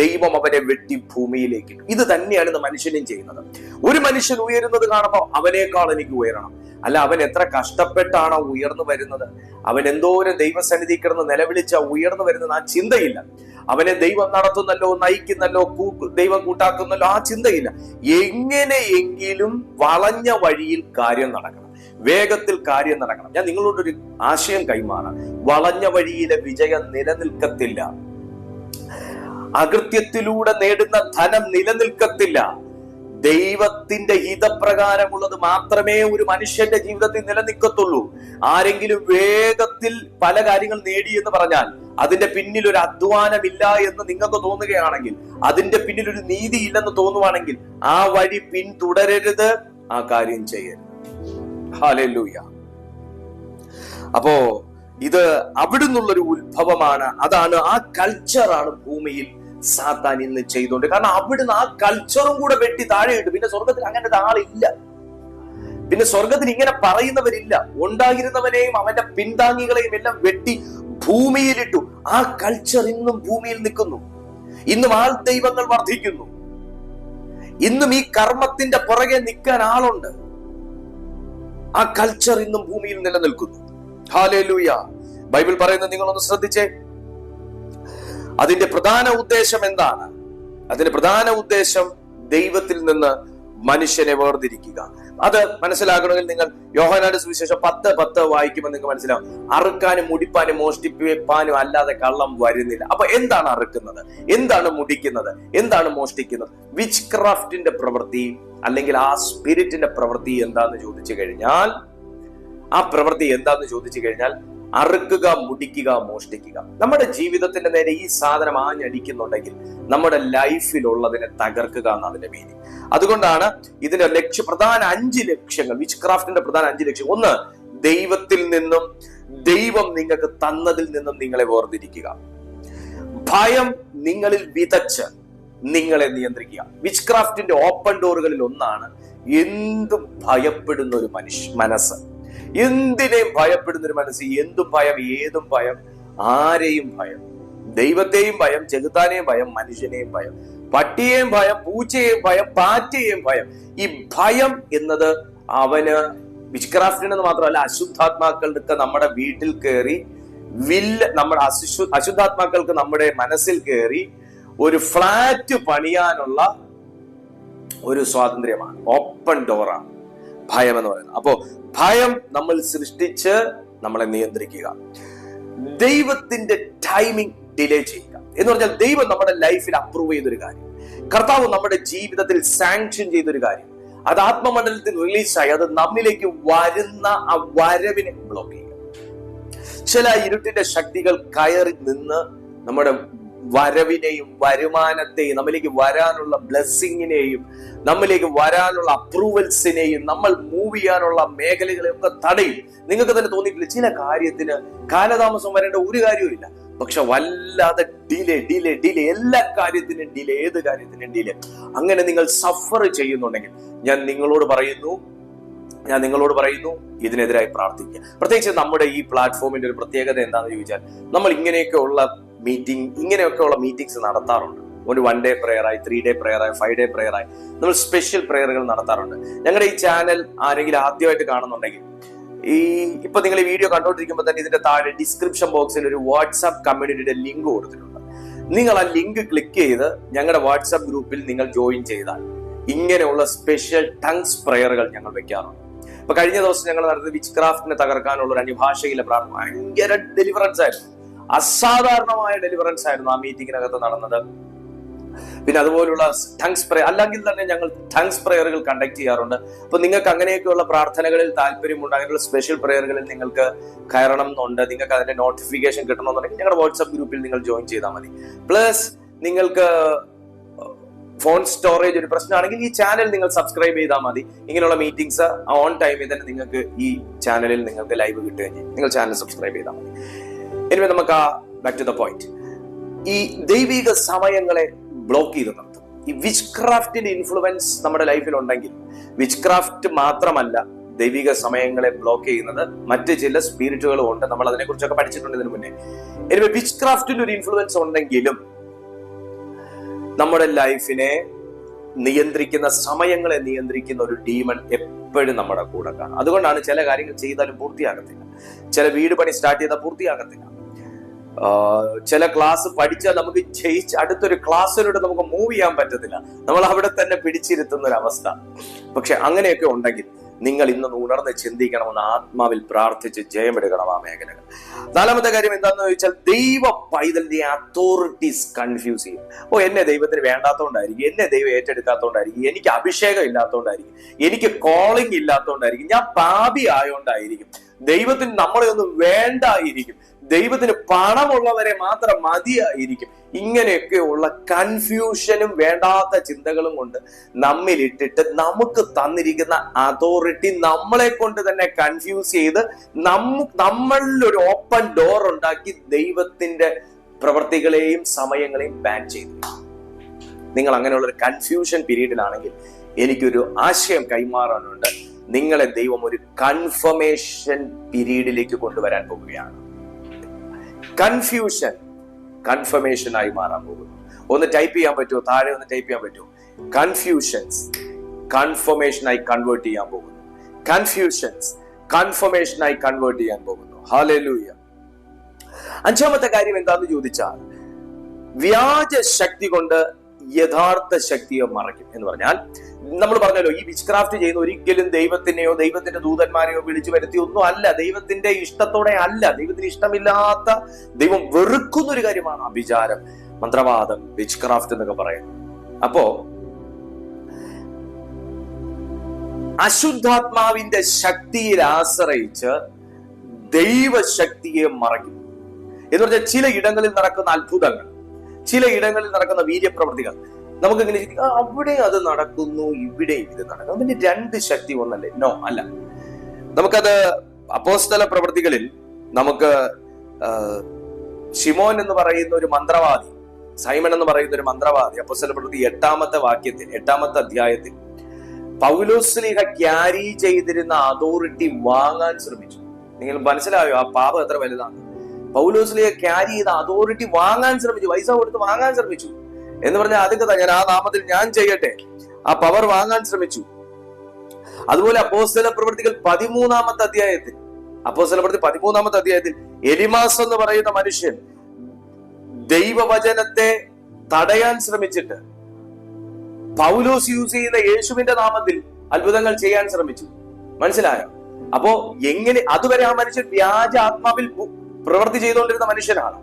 ദൈവം അവനെ വെട്ടി ഭൂമിയിലേക്ക്. ഇത് തന്നെയാണ് ഇന്ന് മനുഷ്യനും ചെയ്യുന്നത്. ഒരു മനുഷ്യൻ ഉയരുന്നത് കാണുമ്പോൾ അവനേക്കാൾ എനിക്ക് ഉയരണം. അല്ല, അവൻ എത്ര കഷ്ടപ്പെട്ടാണോ ഉയർന്നു വരുന്നത്, അവൻ എന്തോരം ദൈവസന്നിധി കിടന്ന് നിലവിളിച്ച ഉയർന്നു വരുന്നത്, ആ ചിന്തയില്ല. അവനെ ദൈവം നടത്തുന്നല്ലോ, നയിക്കുന്നല്ലോ, ദൈവം കൂട്ടാക്കുന്നല്ലോ, ആ ചിന്തയില്ല. എങ്ങനെയെങ്കിലും വളഞ്ഞ വഴിയിൽ കാര്യം നടക്കണം, വേഗത്തിൽ കാര്യം നടക്കണം. ഞാൻ നിങ്ങളോടൊരു ആശയം കൈമാറാം. വളഞ്ഞ വഴിയിലെ വിജയം നിലനിൽക്കത്തില്ല. അകൃത്യത്തിലൂടെ നേടുന്ന ധനം നിലനിൽക്കത്തില്ല. ദൈവത്തിന്റെ ഹിതപ്രകാരമുള്ളത് മാത്രമേ ഒരു മനുഷ്യന്റെ ജീവിതത്തിൽ നിലനിൽക്കത്തുള്ളൂ. ആരെങ്കിലും വേഗത്തിൽ പല കാര്യങ്ങൾ നേടി എന്ന് പറഞ്ഞാൽ അതിന്റെ പിന്നിൽ ഒരു അധ്വാനമില്ല എന്ന് നിങ്ങൾക്ക് തോന്നുകയാണെങ്കിൽ, അതിന്റെ പിന്നിൽ ഒരു നീതി ഇല്ലെന്ന് തോന്നുവാണെങ്കിൽ, ആ വഴി പിന്തുടരരുത്, ആ കാര്യം ചെയ്യരുത്. ഹല്ലേലൂയ. അപ്പോ ഇത് അവിടുന്നുള്ളൊരു ഉത്ഭവമാണ്. അതാണ്, ആ കൾച്ചറാണ് ഭൂമിയിൽ സാത്താൻ ഇന്ന് ചെയ്തുകൊണ്ട്. കാരണം അവിടുന്ന് ആ കൾച്ചറും കൂടെ വെട്ടി താഴെയിട്ടു. പിന്നെ സ്വർഗത്തിൽ അങ്ങനെ ആളില്ല. പിന്നെ സ്വർഗത്തിൽ ഇങ്ങനെ പറയുന്നവരില്ല. ഉണ്ടായിരുന്നവനെയും അവന്റെ പിന്താങ്ങികളെയും എല്ലാം വെട്ടി ഭൂമിയിലിട്ടു. ആ കൾച്ചർ ഇന്നും ഭൂമിയിൽ നിൽക്കുന്നു. ഇന്നും ആൾ ദൈവങ്ങൾ വർദ്ധിക്കുന്നു. ഇന്നും ഈ കർമ്മത്തിന്റെ പുറകെ നിൽക്കാൻ ആളുണ്ട്. ആ കൾച്ചർ ഇന്നും ഭൂമിയിൽ നിലനിൽക്കുന്നു. ഹല്ലേലൂയ. ബൈബിൾ പറയുന്നത് നിങ്ങളൊന്ന് ശ്രദ്ധിച്ചേ. അതിന്റെ പ്രധാന ഉദ്ദേശം എന്താണ്? അതിന്റെ പ്രധാന ഉദ്ദേശം ദൈവത്തിൽ നിന്ന് മനുഷ്യനെ വേർതിരിക്കുക. അത് മനസ്സിലാക്കണമെങ്കിൽ നിങ്ങൾ യോഹന്നാന്റെ സുവിശേഷം 10:10 വായിക്കുമ്പോൾ നിങ്ങൾക്ക് മനസ്സിലാവും. അറുക്കാനും മുടിപ്പാനും മോഷ്ടിപ്പാനും അല്ലാതെ കള്ളം വരുന്നില്ല. അപ്പൊ എന്താണ് അറുക്കുന്നത്? എന്താണ് മുടിക്കുന്നത്? എന്താണ് മോഷ്ടിക്കുന്നത്? വിച്ച് ക്രാഫ്റ്റിന്റെ പ്രവൃത്തി അല്ലെങ്കിൽ ആ സ്പിരിറ്റിന്റെ പ്രവൃത്തി എന്താന്ന് ചോദിച്ചു കഴിഞ്ഞാൽ, അറുക്കുക, മുടിക്കുക, മോഷ്ടിക്കുക. നമ്മുടെ ജീവിതത്തിന്റെ നേരെ ഈ സാധനം ആഞ്ഞടിക്കുന്നുണ്ടെങ്കിൽ നമ്മുടെ ലൈഫിലുള്ളതിനെ തകർക്കുക എന്നാണ് അതിന്റെ മീനിങ്. അതുകൊണ്ടാണ് ഇതിന്റെ പ്രധാന 5 ലക്ഷ്യങ്ങൾ, വിച്ച് ക്രാഫ്റ്റിന്റെ പ്രധാന 5 ലക്ഷ്യം. ഒന്ന്, ദൈവത്തിൽ നിന്നും, ദൈവം നിങ്ങൾക്ക് തന്നതിൽ നിന്നും നിങ്ങളെ വേർതിരിക്കുക. ഭയം നിങ്ങളിൽ വിതച്ച് നിങ്ങളെ നിയന്ത്രിക്കുക. വിച്ച് ക്രാഫ്റ്റിന്റെ ഓപ്പൺ ഡോറുകളിൽ ഒന്നാണ് എന്തും ഭയപ്പെടുന്ന ഒരു മനസ്സ്. എന്തിനേയും ഭയപ്പെടുന്ന ഒരു മനസ്സ്. എന്തും ഭയം, ഏതും ഭയം, ആരെയും ഭയം. ദൈവത്തെയും ഭയം, ചെകുത്താനെയും ഭയം, മനുഷ്യനെയും ഭയം, പട്ടിയെയും ഭയം, പൂച്ചയെയും ഭയം, പാറ്റയെയും ഭയം. ഈ ഭയം എന്നത് അവന് വിച്ച്ക്രാഫ്റ്റിനെന്ന് മാത്രമല്ല, അശുദ്ധാത്മാക്കൾക്ക് നമ്മുടെ വീട്ടിൽ കയറി നമ്മുടെ അശുദ്ധാത്മാക്കൾക്ക് നമ്മുടെ മനസ്സിൽ കയറി ഒരു ഫ്ലാറ്റ് പണിയാനുള്ള ഒരു സ്വാതന്ത്ര്യമാണ്, ഓപ്പൺ ഡോറാണ് ഭയം എന്ന് പറയുന്നത്. അപ്പോ ഭയം നമ്മൾ സൃഷ്ടിച്ച് നമ്മളെ നിയന്ത്രിക്കുക. ദൈവത്തിന്റെ ടൈമിംഗ് ഡിലേ ചെയ്യുക എന്ന് പറഞ്ഞാൽ, ദൈവം നമ്മുടെ ലൈഫിൽ അപ്രൂവ് ചെയ്തൊരു കാര്യം, കർത്താവ് നമ്മുടെ ജീവിതത്തിൽ സാങ്ഷൻ ചെയ്തൊരു കാര്യം, അത് ആത്മമണ്ഡലത്തിൽ റിലീസായി അത് നമ്മിലേക്ക് വരുന്ന ആ വരവിനെ ബ്ലോക്ക് ചെയ്യുക. ചില ഇരുട്ടിന്റെ ശക്തികൾ കയറി നിന്ന് നമ്മുടെ വരവിനെയും വരുമാനത്തെയും, നമ്മിലേക്ക് വരാനുള്ള ബ്ലെസ്സിങ്ങിനെയും, നമ്മിലേക്ക് വരാനുള്ള അപ്രൂവൽസിനെയും, നമ്മൾ മൂവ് ചെയ്യാനുള്ള മേഖലകളെ ഒക്കെ തടയും. നിങ്ങൾക്ക് തന്നെ തോന്നിയിട്ടില്ല, ചില കാര്യത്തിന് കാലതാമസം വരേണ്ട ഒരു കാര്യവും ഇല്ല, പക്ഷെ വല്ലാതെ ഡിലേ, എല്ലാ കാര്യത്തിനും ഡിലേ, ഏത് കാര്യത്തിനും ഡിലേ. അങ്ങനെ നിങ്ങൾ സഫർ ചെയ്യുന്നുണ്ടെങ്കിൽ ഞാൻ നിങ്ങളോട് പറയുന്നു ഇതിനെതിരായി പ്രാർത്ഥിക്കുക. പ്രത്യേകിച്ച് നമ്മുടെ ഈ പ്ലാറ്റ്ഫോമിന്റെ ഒരു പ്രത്യേകത എന്താണെന്ന് ചോദിച്ചാൽ, നമ്മൾ ഇങ്ങനെയൊക്കെയുള്ള മീറ്റിംഗ്സ് നടത്താറുണ്ട്. ഒരു 1 ഡേ പ്രയറായി, 3 ഡേ പ്രയറായി, 5 ഡേ പ്രയറായി, നമ്മൾ സ്പെഷ്യൽ പ്രയറുകൾ നടത്താറുണ്ട്. ഞങ്ങളുടെ ഈ ചാനൽ ആരെങ്കിലും ആദ്യമായിട്ട് കാണുന്നുണ്ടെങ്കിൽ, ഇപ്പൊ നിങ്ങൾ ഈ വീഡിയോ കണ്ടോണ്ടിരിക്കുമ്പോൾ തന്നെ ഇതിന്റെ താഴെ ഡിസ്ക്രിപ്ഷൻ ബോക്സിൽ ഒരു വാട്സാപ്പ് കമ്മ്യൂണിറ്റിയുടെ ലിങ്ക് കൊടുത്തിട്ടുണ്ട്. നിങ്ങൾ ആ ലിങ്ക് ക്ലിക്ക് ചെയ്ത് ഞങ്ങളുടെ വാട്സാപ്പ് ഗ്രൂപ്പിൽ നിങ്ങൾ ജോയിൻ ചെയ്താൽ ഇങ്ങനെയുള്ള സ്പെഷ്യൽ ടങ്സ് പ്രയറുകൾ ഞങ്ങൾ വെക്കാറുണ്ട്. ഇപ്പൊ കഴിഞ്ഞ ദിവസം ഞങ്ങൾ നടത്തിയ വിച്ച്ക്രാഫ്റ്റിനെ തകർക്കാനുള്ള ഒരു അനിഭാഷയിലെ പ്രാർത്ഥന, ഭയങ്കര ഡെലിവറൻസ് ആയിരുന്നു, അസാധാരണമായ ഡെലിവറൻസ് ആയിരുന്നു ആ മീറ്റിംഗിനകത്ത് നടന്നത്. പിന്നെ അതുപോലുള്ള ടങ്സ് പ്രയർ, അല്ലെങ്കിൽ തന്നെ ഞങ്ങൾ ടങ്സ് പ്രയറുകൾ കണ്ടക്ട് ചെയ്യാറുണ്ട്. അപ്പൊ നിങ്ങൾക്ക് അങ്ങനെയൊക്കെയുള്ള പ്രാർത്ഥനകളിൽ താല്പര്യമുണ്ട്, അങ്ങനെയുള്ള സ്പെഷ്യൽ പ്രയറുകളിൽ നിങ്ങൾക്ക് കയറണം എന്നുണ്ട്, നിങ്ങൾക്ക് അതിന്റെ നോട്ടിഫിക്കേഷൻ കിട്ടണമെന്നുണ്ടെങ്കിൽ ഞങ്ങളുടെ വാട്സ്ആപ്പ് ഗ്രൂപ്പിൽ നിങ്ങൾ ജോയിൻ ചെയ്താൽ മതി. പ്ലസ് നിങ്ങൾക്ക് ഫോൺ സ്റ്റോറേജ് ഒരു പ്രശ്നമാണെങ്കിൽ ഈ ചാനൽ നിങ്ങൾ സബ്സ്ക്രൈബ് ചെയ്താൽ മതി. ഇങ്ങനെയുള്ള മീറ്റിംഗ്സ് ഓൺ ടൈമിൽ തന്നെ നിങ്ങൾക്ക് ഈ ചാനലിൽ നിങ്ങൾക്ക് ലൈവ് കിട്ടുകയും ചെയ്യും. നിങ്ങൾ ചാനൽ സബ്സ്ക്രൈബ് ചെയ്താൽ മതി. ഇനി നമുക്ക് ബാക്ക് ടു ദ പോയിന്റ്. ഈ ദൈവിക സമയങ്ങളെ ബ്ലോക്ക് ചെയ്ത് നിർത്തും. ഈ വിച്ച്ക്രാഫ്റ്റിന്റെ ഇൻഫ്ലുവൻസ് നമ്മുടെ ലൈഫിൽ ഉണ്ടെങ്കിൽ, വിച്ച്ക്രാഫ്റ്റ് മാത്രമല്ല ദൈവിക സമയങ്ങളെ ബ്ലോക്ക് ചെയ്യുന്നത് മറ്റ് ചില സ്പിരിറ്റുകളും ഉണ്ട്. നമ്മൾ അതിനെ കുറിച്ചൊക്കെ പഠിച്ചിട്ടുണ്ട് ഇതിനു മുന്നേ. ഇനി വിച്ച്ക്രാഫ്റ്റിന്റെ ഒരു ഇൻഫ്ലുവൻസ് ഉണ്ടെങ്കിലും നമ്മുടെ ലൈഫിനെ നിയന്ത്രിക്കുന്ന, സമയങ്ങളെ നിയന്ത്രിക്കുന്ന ഒരു ഡീമൺ എപ്പോഴും നമ്മുടെ കൂടെ കാണും. അതുകൊണ്ടാണ് ചില കാര്യങ്ങൾ ചെയ്താലും പൂർത്തിയാകത്തില്ല, ചില വീട് പണി സ്റ്റാർട്ട് ചെയ്താൽ പൂർത്തിയാകത്തില്ല, ചില ക്ലാസ് പഠിച്ചാൽ നമുക്ക് ജയിച്ച് അടുത്തൊരു ക്ലാസ്സിലൂടെ നമുക്ക് മൂവ് ചെയ്യാൻ പറ്റത്തില്ല, നമ്മൾ അവിടെ തന്നെ പിടിച്ചിരുത്തുന്ന ഒരു അവസ്ഥ. പക്ഷെ അങ്ങനെയൊക്കെ ഉണ്ടെങ്കിൽ നിങ്ങൾ ഇന്ന് ഉണർന്ന് ചിന്തിക്കണമെന്ന് ആത്മാവിൽ പ്രാർത്ഥിച്ച് ജയമെടുക്കണം ആ മേഖലകൾ. 4-മത്തെ കാര്യം എന്താണെന്ന് ചോദിച്ചാൽ, ദൈവ പൈതലിന്റെ അതോറിറ്റീസ് കൺഫ്യൂസ് ചെയ്യും. എന്നെ ദൈവത്തിന് വേണ്ടാത്തോണ്ടായിരിക്കും, എന്നെ ദൈവം ഏറ്റെടുക്കാത്തോണ്ടായിരിക്കും, എനിക്ക് അഭിഷേകം ഇല്ലാത്തോണ്ടായിരിക്കും, എനിക്ക് കോളിംഗ് ഇല്ലാത്തോണ്ടായിരിക്കും, ഞാൻ പാപി ആയോണ്ടായിരിക്കും, ദൈവത്തിന് നമ്മളെ ഒന്നും വേണ്ടായിരിക്കും, ദൈവത്തിന് പണമുള്ളവരെ മാത്രം മതിയായിരിക്കും. ഇങ്ങനെയൊക്കെയുള്ള കൺഫ്യൂഷനും വേണ്ടാത്ത ചിന്തകളും കൊണ്ട് നമ്മിലിട്ടിട്ട് നമുക്ക് തന്നിരിക്കുന്ന അതോറിറ്റി നമ്മളെ കൊണ്ട് തന്നെ കൺഫ്യൂസ് ചെയ്ത് നമ്മളിൽ ഒരു ഓപ്പൺ ഡോർ ഉണ്ടാക്കി ദൈവത്തിന്റെ പ്രവർത്തികളെയും സമയങ്ങളെയും ബാൻ ചെയ്തു. നിങ്ങൾ അങ്ങനെയുള്ള ഒരു കൺഫ്യൂഷൻ പീരീഡിലാണെങ്കിൽ എനിക്കൊരു ആശയം കൈമാറാനുണ്ട്. നിങ്ങളെ ദൈവം ഒരു കൺഫർമേഷൻ പീരീഡിലേക്ക് കൊണ്ടുവരാൻ പോവുകയാണ്. കൺഫർമേഷനായി മാറാൻ പോകുന്നു. ഒന്ന് ടൈപ്പ് ചെയ്യാൻ പറ്റുമോ? താഴെ ഒന്ന് ടൈപ്പ് ചെയ്യാൻ പറ്റുമോ? കൺഫ്യൂഷൻസ് കൺഫർമേഷനായി കൺവേർട്ട് ചെയ്യാൻ പോകുന്നു. കൺഫർമേഷനായി കൺവേർട്ട് ചെയ്യാൻ പോകുന്നു. ഹല്ലേലൂയ. 5-മത്തെ കാര്യം എന്താന്ന് ചോദിച്ചാൽ, വ്യാജ ശക്തി കൊണ്ട് യഥാർത്ഥ ശക്തിയെ മറയ്ക്കും എന്ന് പറഞ്ഞാൽ, നമ്മൾ പറഞ്ഞല്ലോ, ഈ വിച്ച്ക്രാഫ്റ്റ് ചെയ്യുന്ന ഒരിക്കലും ദൈവത്തിനെയോ ദൈവത്തിന്റെ ദൂതന്മാരെയോ വിളിച്ചു വരുത്തി ഒന്നും അല്ല, ദൈവത്തിന്റെ ഇഷ്ടത്തോടെ അല്ല, ദൈവത്തിന് ഇഷ്ടമില്ലാത്ത, ദൈവം വെറുക്കുന്ന ഒരു കാര്യമാണ് അഭിചാരം, മന്ത്രവാദം, വിച്ച്ക്രാഫ്റ്റ് എന്നൊക്കെ പറയുന്നത്. അപ്പോ അശുദ്ധാത്മാവിന്റെ ശക്തിയിൽ ആശ്രയിച്ച് ദൈവശക്തിയെ മറയ്ക്കും എന്ന് പറഞ്ഞാൽ, ചില ഇടങ്ങളിൽ നടക്കുന്ന അത്ഭുതങ്ങൾ, ചില ഇടങ്ങളിൽ നടക്കുന്ന വീര്യപ്രവൃത്തികൾ നമുക്ക് ഇങ്ങനെ അവിടെ അത് നടക്കുന്നു, ഇവിടെ ഇത് നടക്കുന്നു, അതിന്റെ 2 ശക്തി ഒന്നല്ലേ? നോ, അല്ല. നമുക്കത് അപ്പോസ്തല പ്രവൃത്തികളിൽ നമുക്ക് ശിമോൻ എന്ന് പറയുന്ന ഒരു മന്ത്രവാദി, സൈമൺ എന്ന് പറയുന്ന ഒരു മന്ത്രവാദി, അപ്പോസ്തല പ്രവൃത്തി 8-ാമത്തെ അധ്യായത്തിൽ പൗലോസ്ലീഹ ക്യാരി ചെയ്തിരുന്ന അതോറിറ്റി വാങ്ങാൻ ശ്രമിച്ചു. നിങ്ങൾ മനസ്സിലായോ ആ പാപം എത്ര വലുതാണ്? പൗലോസിലേക്ക് ക്യാരി ചെയ്ത അതോറിറ്റി വാങ്ങാൻ ശ്രമിച്ചു, പൈസ കൊടുത്ത് വാങ്ങാൻ ശ്രമിച്ചു. എന്ന് പറഞ്ഞാൽ അതൊക്കെ ഞാൻ ആ നാമത്തിൽ ഞാൻ ചെയ്യട്ടെ, ആ പവർ വാങ്ങാൻ ശ്രമിച്ചു. അതുപോലെ അപ്പോസ്തല പ്രവൃത്തികൾ 13-ാമത്തെ അധ്യായത്തിൽ എലിമാസ് എന്ന് പറയുന്ന മനുഷ്യൻ ദൈവവചനത്തെ തടയാൻ ശ്രമിച്ചിട്ട് പൗലോസ് യൂസ് ചെയ്യുന്ന യേശുവിന്റെ നാമത്തിൽ അത്ഭുതങ്ങൾ ചെയ്യാൻ ശ്രമിച്ചു. മനസ്സിലായോ? അപ്പോ എങ്ങനെ അതുവരെ ആ മനുഷ്യൻ വ്യാജ ആത്മാവിൽ പ്രവൃത്തി ചെയ്തുകൊണ്ടിരുന്ന മനുഷ്യനാണ്.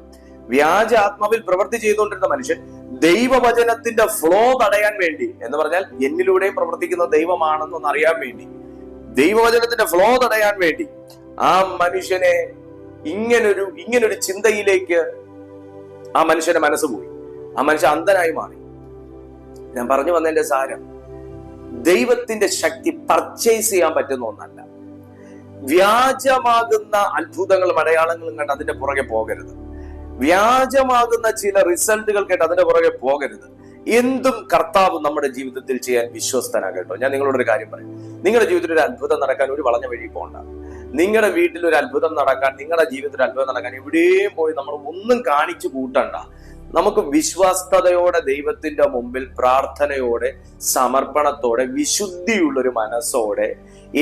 വ്യാജ ആത്മാവിൽ പ്രവൃത്തി ചെയ്തുകൊണ്ടിരുന്ന മനുഷ്യൻ ദൈവവചനത്തിന്റെ ഫ്ലോ തടയാൻ വേണ്ടി, എന്ന് പറഞ്ഞാൽ എന്നിലൂടെ പ്രവർത്തിക്കുന്ന ദൈവമാണെന്നൊന്ന് അറിയാൻ വേണ്ടി, ദൈവവചനത്തിന്റെ ഫ്ലോ തടയാൻ വേണ്ടി ആ മനുഷ്യനെ ഇങ്ങനൊരു ചിന്തയിലേക്ക് ആ മനുഷ്യന്റെ മനസ്സ് പോയി. ആ മനുഷ്യൻ അന്ധനായി മാറി. ഞാൻ പറഞ്ഞു വന്നതിന്റെ സാരം, ദൈവത്തിന്റെ ശക്തി പർച്ചേസ് ചെയ്യാൻ പറ്റുന്ന ഒന്നല്ല. വ്യാജമാകുന്ന അത്ഭുതങ്ങളും അടയാളങ്ങളും കണ്ട് അതിന്റെ പുറകെ പോകരുത്. വ്യാജമാകുന്ന ചില റിസൾട്ടുകൾ കേട്ട് അതിന്റെ പുറകെ പോകരുത്. എന്തും കർത്താവ് നമ്മുടെ ജീവിതത്തിൽ ചെയ്യാൻ വിശ്വസ്തനാ. കേട്ടോ, ഞാൻ നിങ്ങളോടൊരു കാര്യം പറയും. നിങ്ങളുടെ ജീവിതത്തിൽ ഒരു അത്ഭുതം നടക്കാൻ ഒരു വളഞ്ഞ വഴി പോകണ്ട. നിങ്ങളുടെ വീട്ടിൽ ഒരു അത്ഭുതം നടക്കാൻ, നിങ്ങളുടെ ജീവിതത്തിൽ ഒരു അത്ഭുതം നടക്കാൻ എവിടെയും പോയി നമ്മൾ ഒന്നും കാണിച്ചു കൂട്ടണ്ട. നമുക്ക് വിശ്വസ്തയോടെ ദൈവത്തിന്റെ മുമ്പിൽ പ്രാർത്ഥനയോടെ, സമർപ്പണത്തോടെ, വിശുദ്ധിയുള്ളൊരു മനസ്സോടെ,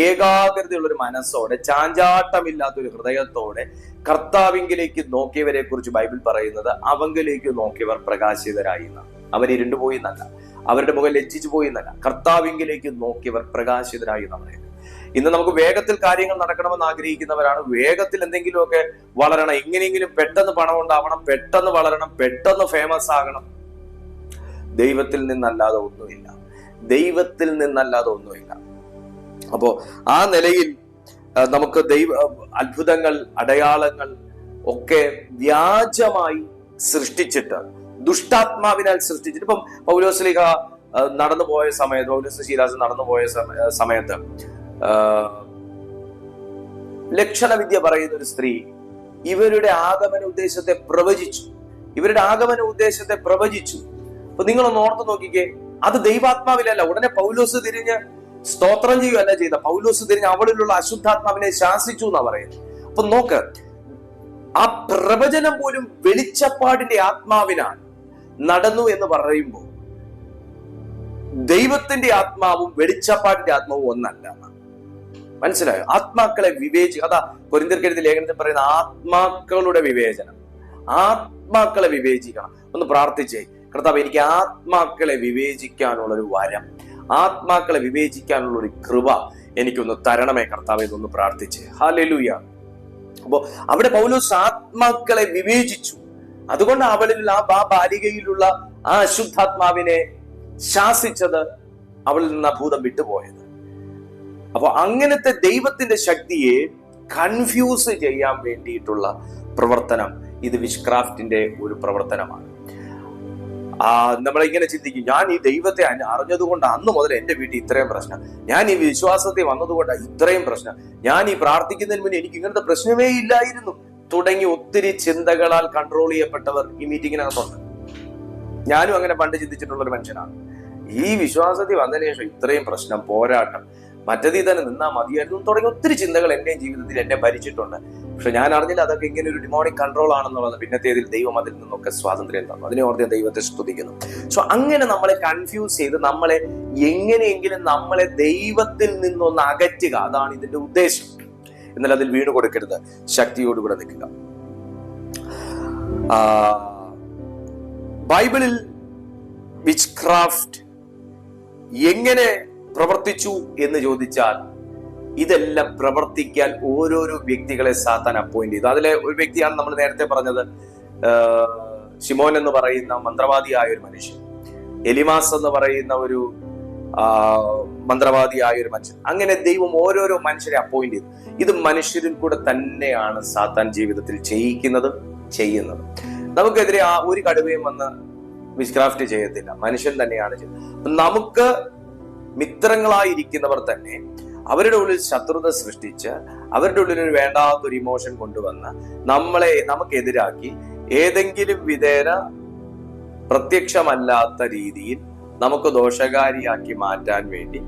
ഏകാഗ്രതയുള്ളൊരു മനസ്സോടെ, ചാഞ്ചാട്ടമില്ലാത്തൊരു ഹൃദയത്തോടെ കർത്താവിങ്കിലേക്ക് നോക്കിയവരെ കുറിച്ച് ബൈബിൾ പറയുന്നത് അവങ്കിലേക്ക് നോക്കിയവർ പ്രകാശിതരായി എന്നാണ്. അവർ ഇരുണ്ടുപോയി എന്നല്ല, അവരുടെ മുഖം ലജ്ജിച്ചു പോയി എന്നല്ല, കർത്താവിങ്കിലേക്ക് നോക്കിയവർ പ്രകാശിതരായി എന്ന് പറയുന്നത്. ഇന്ന് നമുക്ക് വേഗത്തിൽ കാര്യങ്ങൾ നടക്കണമെന്ന് ആഗ്രഹിക്കുന്നവരാണ്. വേഗത്തിൽ എന്തെങ്കിലുമൊക്കെ വളരണം, എങ്ങനെയെങ്കിലും പെട്ടെന്ന് പണം ഉണ്ടാവണം, പെട്ടെന്ന് വളരണം, പെട്ടെന്ന് ഫേമസ് ആകണം. ദൈവത്തിൽ നിന്നല്ലാതെ ഒന്നുമില്ല, ദൈവത്തിൽ നിന്നല്ലാതെ ഒന്നുമില്ല. അപ്പോ ആ നിലയിൽ നമുക്ക് അത്ഭുതങ്ങൾ, അടയാളങ്ങൾ ഒക്കെ വ്യാജമായി സൃഷ്ടിച്ചിട്ട്, ദുഷ്ടാത്മാവിനാൽ സൃഷ്ടിച്ചിട്ട്, ഇപ്പം പൗലോസ്ലീഹ നടന്നു പോയ സമയത്ത്, പൗലോസ് ശീലാസ് നടന്നു പോയ സമയത്ത് ലക്ഷണവിദ്യ പറയുന്ന ഒരു സ്ത്രീ ഇവരുടെ ആഗമന ഉദ്ദേശത്തെ പ്രവചിച്ചു. അപ്പൊ നിങ്ങളൊന്ന് ഓർത്ത് നോക്കിക്കേ, അത് ദൈവാത്മാവിലല്ല. ഉടനെ പൗലോസ് തിരിഞ്ഞ് സ്തോത്രം ചെയ്യുകയല്ല ചെയ്ത, പൗലോസ് തിരിഞ്ഞ് അവളിലുള്ള അശുദ്ധാത്മാവിനെ ശാസിച്ചു എന്നാ പറയുന്നത്. അപ്പൊ നോക്ക്, ആ പ്രവചനം പോലും വെളിച്ചപ്പാടിന്റെ ആത്മാവിനാണ് നടന്നു എന്ന് പറയുമ്പോൾ ദൈവത്തിന്റെ ആത്മാവും വെളിച്ചപ്പാടിന്റെ ആത്മാവും ഒന്നല്ല. മനസ്സിലായോ? ആത്മാക്കളെ അതാ കൊരിന്ത്യർക്ക് എഴുതിയ ലേഖനത്തിൽ പറയുന്ന ആത്മാക്കളുടെ വിവേചനം. ആത്മാക്കളെ വിവേചിക്കണം. ഒന്ന് പ്രാർത്ഥിച്ചേ, കർത്താവ് എനിക്ക് ആത്മാക്കളെ വിവേചിക്കാനുള്ളൊരു വരം, ആത്മാക്കളെ വിവേചിക്കാനുള്ള ഒരു കൃപ എനിക്കൊന്ന് തരണമേ കർത്താവേ എന്നൊന്ന് പ്രാർത്ഥിച്ചേ. ഹല്ലേലൂയ. അപ്പോ അവിടെ പൗലോസ് ആത്മാക്കളെ വിവേചിച്ചു. അതുകൊണ്ട് അവളിൽ ആ ബാലികയിലുള്ള ആ അശുദ്ധാത്മാവിനെ ശാസിച്ചത്, അവളിൽ നിന്ന് ആ ഭൂതം വിട്ടുപോയത്. അപ്പൊ അങ്ങനത്തെ ദൈവത്തിന്റെ ശക്തിയെ കൺഫ്യൂസ് ചെയ്യാൻ വേണ്ടിയിട്ടുള്ള പ്രവർത്തനം, ഇത് വിഷ്ക്രാഫ്റ്റിന്റെ ഒരു പ്രവർത്തനമാണ്. നമ്മളിങ്ങനെ ചിന്തിക്കും, ഞാൻ ഈ ദൈവത്തെ അറിഞ്ഞതുകൊണ്ട് അന്ന് മുതൽ എന്റെ വീട്ടിൽ ഇത്രയും പ്രശ്നം, ഞാൻ ഈ വിശ്വാസത്തെ വന്നതുകൊണ്ട് ഇത്രയും പ്രശ്നം, ഞാൻ ഈ പ്രാർത്ഥിക്കുന്നതിന് മുന്നേ എനിക്ക് ഇങ്ങനത്തെ പ്രശ്നമേ ഇല്ലായിരുന്നു തുടങ്ങി ഒത്തിരി ചിന്തകളാൽ കൺട്രോൾ ചെയ്യപ്പെട്ടവർ ഈ മീറ്റിങ്ങിനകത്തുണ്ട്. ഞാനും അങ്ങനെ പണ്ട് ചിന്തിച്ചിട്ടുള്ള ഒരു മനുഷ്യനാണ്. ഈ വിശ്വാസത്തിൽ വന്നതിന് ശേഷം ഇത്രയും പ്രശ്നം, പോരാട്ടം, മറ്റേതിൽ തന്നെ നിന്നാ മതിയായിരുന്നു തുടങ്ങി ഒത്തിരി ചിന്തകൾ എന്റെയും ജീവിതത്തിൽ എന്നെ ഭരിച്ചിട്ടുണ്ട്. പക്ഷെ ഞാൻ അറിഞ്ഞില്ല അതൊക്കെ ഇങ്ങനെ ഒരു ഡിമോണിക് കൺട്രോൾ ആണെന്നുള്ളത്. പിന്നത്തേതിൽ ദൈവം അതിൽ നിന്നൊക്കെ സ്വാതന്ത്ര്യം തന്നു. അതിനെ ഓർത്ത് ദൈവത്തെ സ്തുതിക്കുന്നു. സോ അങ്ങനെ നമ്മളെ കൺഫ്യൂസ് ചെയ്ത് നമ്മളെ എങ്ങനെയെങ്കിലും നമ്മളെ ദൈവത്തിൽ നിന്നൊന്ന് അകറ്റുക, അതാണ് ഇതിന്റെ ഉദ്ദേശം. എന്നാൽ അതിൽ വീണു കൊടുക്കരുത്, ശക്തിയോടുകൂടെ നിൽക്കുക. ബൈബിളിൽ വിച്ച്ക്രാഫ്റ്റ് എങ്ങനെ പ്രവർത്തിച്ചു എന്ന് ചോദിച്ചാൽ, ഇതെല്ലാം പ്രവർത്തിക്കാൻ ഓരോരോ വ്യക്തികളെ സാത്താൻ അപ്പോയിന്റ് ചെയ്തു. അതിലെ ഒരു വ്യക്തിയാണ് നമ്മൾ നേരത്തെ പറഞ്ഞത്, ശിമോൻ എന്ന് പറയുന്ന മന്ത്രവാദിയായ ഒരു മനുഷ്യൻ, എലിമാസ് എന്ന് പറയുന്ന ഒരു മന്ത്രവാദിയായ ഒരു മനുഷ്യൻ. അങ്ങനെ ദൈവം ഓരോരോ മനുഷ്യരെ അപ്പോയിന്റ് ചെയ്തു. ഇത് മനുഷ്യരിൽ കൂടെ തന്നെയാണ് സാത്താൻ ജീവിതത്തിൽ ചെയ്യുന്നത്. നമുക്കെതിരെ ഒരു കടുവയും വന്ന് വിച്ച്ക്രാഫ്റ്റ് ചെയ്യത്തില്ല, മനുഷ്യൻ തന്നെയാണ് ചെയ്യുന്നത്. നമുക്ക് മിത്രങ്ങളായിരിക്കുന്നവർ തന്നെ അവരുടെ ഉള്ളിൽ ശത്രുത സൃഷ്ടിച്ച്, അവരുടെ ഉള്ളിൽ ഒരു വേണ്ടാത്തൊരു ഇമോഷൻ കൊണ്ടുവന്ന് നമുക്കെതിരാക്കി ഏതെങ്കിലും വിധേന പ്രത്യക്ഷമല്ലാത്ത രീതിയിൽ നമുക്ക് ദോഷകാരിയാക്കി മാറ്റാൻ വേണ്ടി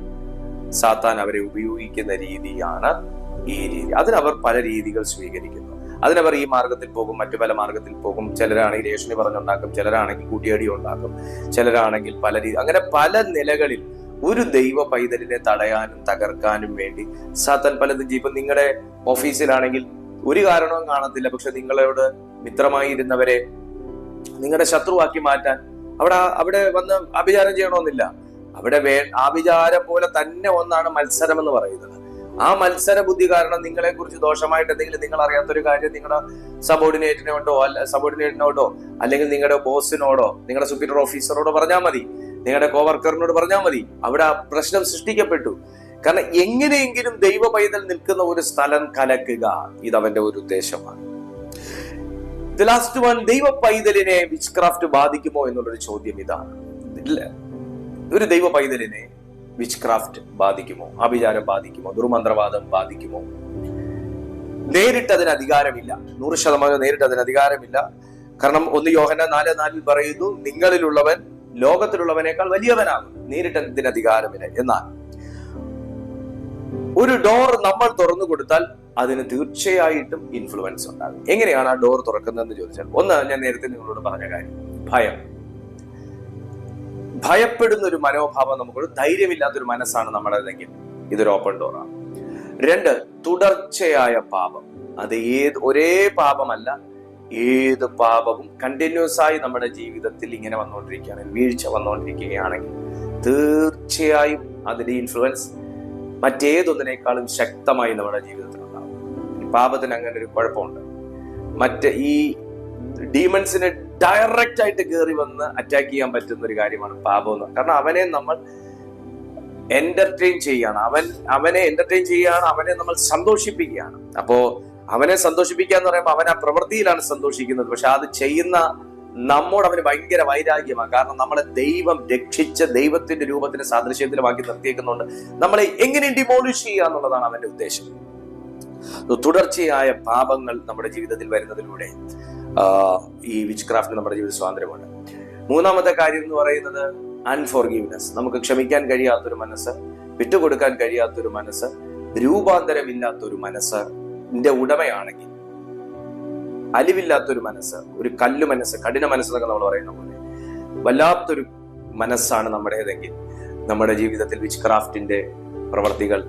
സാത്താൻ അവരെ ഉപയോഗിക്കുന്ന രീതിയാണ് ഈ രീതി. അതിനവർ പല രീതികൾ സ്വീകരിക്കുന്നു. അതിനവർ ഈ മാർഗത്തിൽ പോകും, മറ്റു പല മാർഗത്തിൽ പോകും. ചിലരാണെങ്കിൽ ഏഷണി പറഞ്ഞുണ്ടാക്കും, ചിലരാണെങ്കിൽ കൂട്ടിയടി ഉണ്ടാക്കും, ചിലരാണെങ്കിൽ അങ്ങനെ പല നിലകളിൽ ഒരു ദൈവ പൈതലിനെ തടയാനും തകർക്കാനും വേണ്ടി സാത്താൻ പലതും ചെയ്യും. ഇപ്പൊ നിങ്ങളുടെ ഓഫീസിലാണെങ്കിൽ ഒരു കാരണവും കാണത്തില്ല, പക്ഷെ നിങ്ങളോട് മിത്രമായി ഇരുന്നവരെ നിങ്ങളുടെ ശത്രുവാക്കി മാറ്റാൻ അവിടെ വന്ന് ആഭിചാരം ചെയ്യണമെന്നില്ല. അവിടെ ആഭിചാരം പോലെ തന്നെ ഒന്നാണ് മത്സരം എന്ന് പറയുന്നത്. ആ മത്സര ബുദ്ധി കാരണം നിങ്ങളെ കുറിച്ച് ദോഷമായിട്ട് എന്തെങ്കിലും നിങ്ങൾ അറിയാത്തൊരു കാര്യം നിങ്ങളുടെ സബോർഡിനേറ്റിനോടോ അല്ലെങ്കിൽ നിങ്ങളുടെ ബോസിനോടോ നിങ്ങളുടെ സുപ്പീരിയർ ഓഫീസറോടോ പറഞ്ഞാൽ മതി, നിങ്ങളുടെ കോവർക്കറിനോട് പറഞ്ഞാൽ മതി. അവിടെ ആ പ്രശ്നം സൃഷ്ടിക്കപ്പെട്ടു. കാരണം എങ്ങനെയെങ്കിലും ദൈവ പൈതൽ നിൽക്കുന്ന ഒരു സ്ഥലം കലക്കുക, ഇതവന്റെ ഒരു ഉദ്ദേശമാണ്. ദി ലാസ്റ്റ് വൺ, ദൈവ പൈതലിനെ വിച്ച് ക്രാഫ്റ്റ് ബാധിക്കുമോ എന്നുള്ളൊരു ചോദ്യം ഇതാണ്. ഒരു ദൈവ പൈതലിനെ വിച്ച് ക്രാഫ്റ്റ് ബാധിക്കുമോ, ആഭിചാരം ബാധിക്കുമോ, ദുർമന്ത്രവാദം ബാധിക്കുമോ? നേരിട്ട് അതിന് അധികാരമില്ല, 100% നേരിട്ട് അതിന് അധികാരമില്ല. കാരണം 1 യോഹന്നാൻ 4:4 പറയുന്നു, നിങ്ങളിലുള്ളവൻ ലോകത്തിലുള്ളവനേക്കാൾ വലിയവനാകും. നേരിട്ട് അതിന് അധികാരമില്ല. എന്നാൽ ഒരു ഡോർ നമ്മൾ തുറന്നു കൊടുത്താൽ അതിന് തീർച്ചയായിട്ടും ഇൻഫ്ലുവൻസ് ഉണ്ടാകും. എങ്ങനെയാണ് ആ ഡോർ തുറക്കുന്നതെന്ന് ചോദിച്ചാൽ, ഒന്ന് ഞാൻ നേരത്തെ നിങ്ങളോട് പറഞ്ഞ കാര്യം, ഭയപ്പെടുന്ന ഒരു മനോഭാവം, നമുക്കൊരു ധൈര്യമില്ലാത്തൊരു മനസ്സാണ് നമ്മുടേതെങ്കിൽ ഇതൊരു ഓപ്പൺ ഡോറാണ്. 2, തുടർച്ചയായ പാപം. അത് ഒരേ പാപമല്ല, ഏത് പാപവും കണ്ടിന്യൂസ് ആയി നമ്മുടെ ജീവിതത്തിൽ ഇങ്ങനെ വന്നുകൊണ്ടിരിക്കുകയാണെങ്കിൽ, വീഴ്ച വന്നുകൊണ്ടിരിക്കുകയാണെങ്കിൽ തീർച്ചയായും അതിന്റെ ഇൻഫ്ലുവൻസ് മറ്റേതൊന്നിനേക്കാളും ശക്തമായി നമ്മുടെ ജീവിതത്തിൽ ഉണ്ടാകും. ഈ പാപത്തിന് അങ്ങനെ ഒരു കുഴപ്പമുണ്ട്. ഈ ഡീമൺസിനെ ഡയറക്റ്റ് ആയിട്ട് കയറി വന്ന് അറ്റാക്ക് ചെയ്യാൻ പറ്റുന്ന ഒരു കാര്യമാണ് പാപം എന്ന്. കാരണം അവനെ നമ്മൾ എന്റർടൈൻ ചെയ്യാണ്, അവനെ എന്റർടൈൻ ചെയ്യാണ്, അവനെ നമ്മൾ സന്തോഷിപ്പിക്കുകയാണ്. അപ്പോ അവനെ സന്തോഷിപ്പിക്കുക എന്ന് പറയുമ്പോൾ അവൻ ആ പ്രവൃത്തിയിലാണ് സന്തോഷിക്കുന്നത്. പക്ഷെ അത് ചെയ്യുന്ന നമ്മോട് അവന് ഭയങ്കര വൈരാഗ്യമാണ്. കാരണം നമ്മളെ ദൈവം രക്ഷിച്ച ദൈവത്തിന്റെ രൂപത്തിന്റെ സാദൃശ്യത്തിലുമാക്കി നിർത്തിയേക്കുന്നുണ്ട്. നമ്മളെ എങ്ങനെ ഡിമോളിഷ് ചെയ്യുക എന്നുള്ളതാണ് അവന്റെ ഉദ്ദേശം. തുടർച്ചയായ പാപങ്ങൾ നമ്മുടെ ജീവിതത്തിൽ വരുന്നതിലൂടെ ഈ വിച്ച് ക്രാഫ്റ്റ് നമ്മുടെ ജീവിത സ്വാതന്ത്ര്യമുണ്ട്. 3ാമത്തെ കാര്യം എന്ന് പറയുന്നത് അൺഫോർഗീവ്നെസ്. നമുക്ക് ക്ഷമിക്കാൻ കഴിയാത്തൊരു മനസ്സ്, വിട്ടുകൊടുക്കാൻ കഴിയാത്തൊരു മനസ്സ്, രൂപാന്തരമില്ലാത്തൊരു മനസ്സിന്റെ ഉടമയാണെങ്കിൽ, അലിവില്ലാത്തൊരു മനസ്സ്, ഒരു കല്ല് മനസ്സ്, കഠിന മനസ്സെന്നൊക്കെ നമ്മൾ പറയുന്ന പോലെ വല്ലാത്തൊരു മനസ്സാണ് നമ്മുടേതെങ്കിൽ നമ്മുടെ ജീവിതത്തിൽ വിച്ച് ക്രാഫ്റ്റിന്റെ പ്രവർത്തികൾ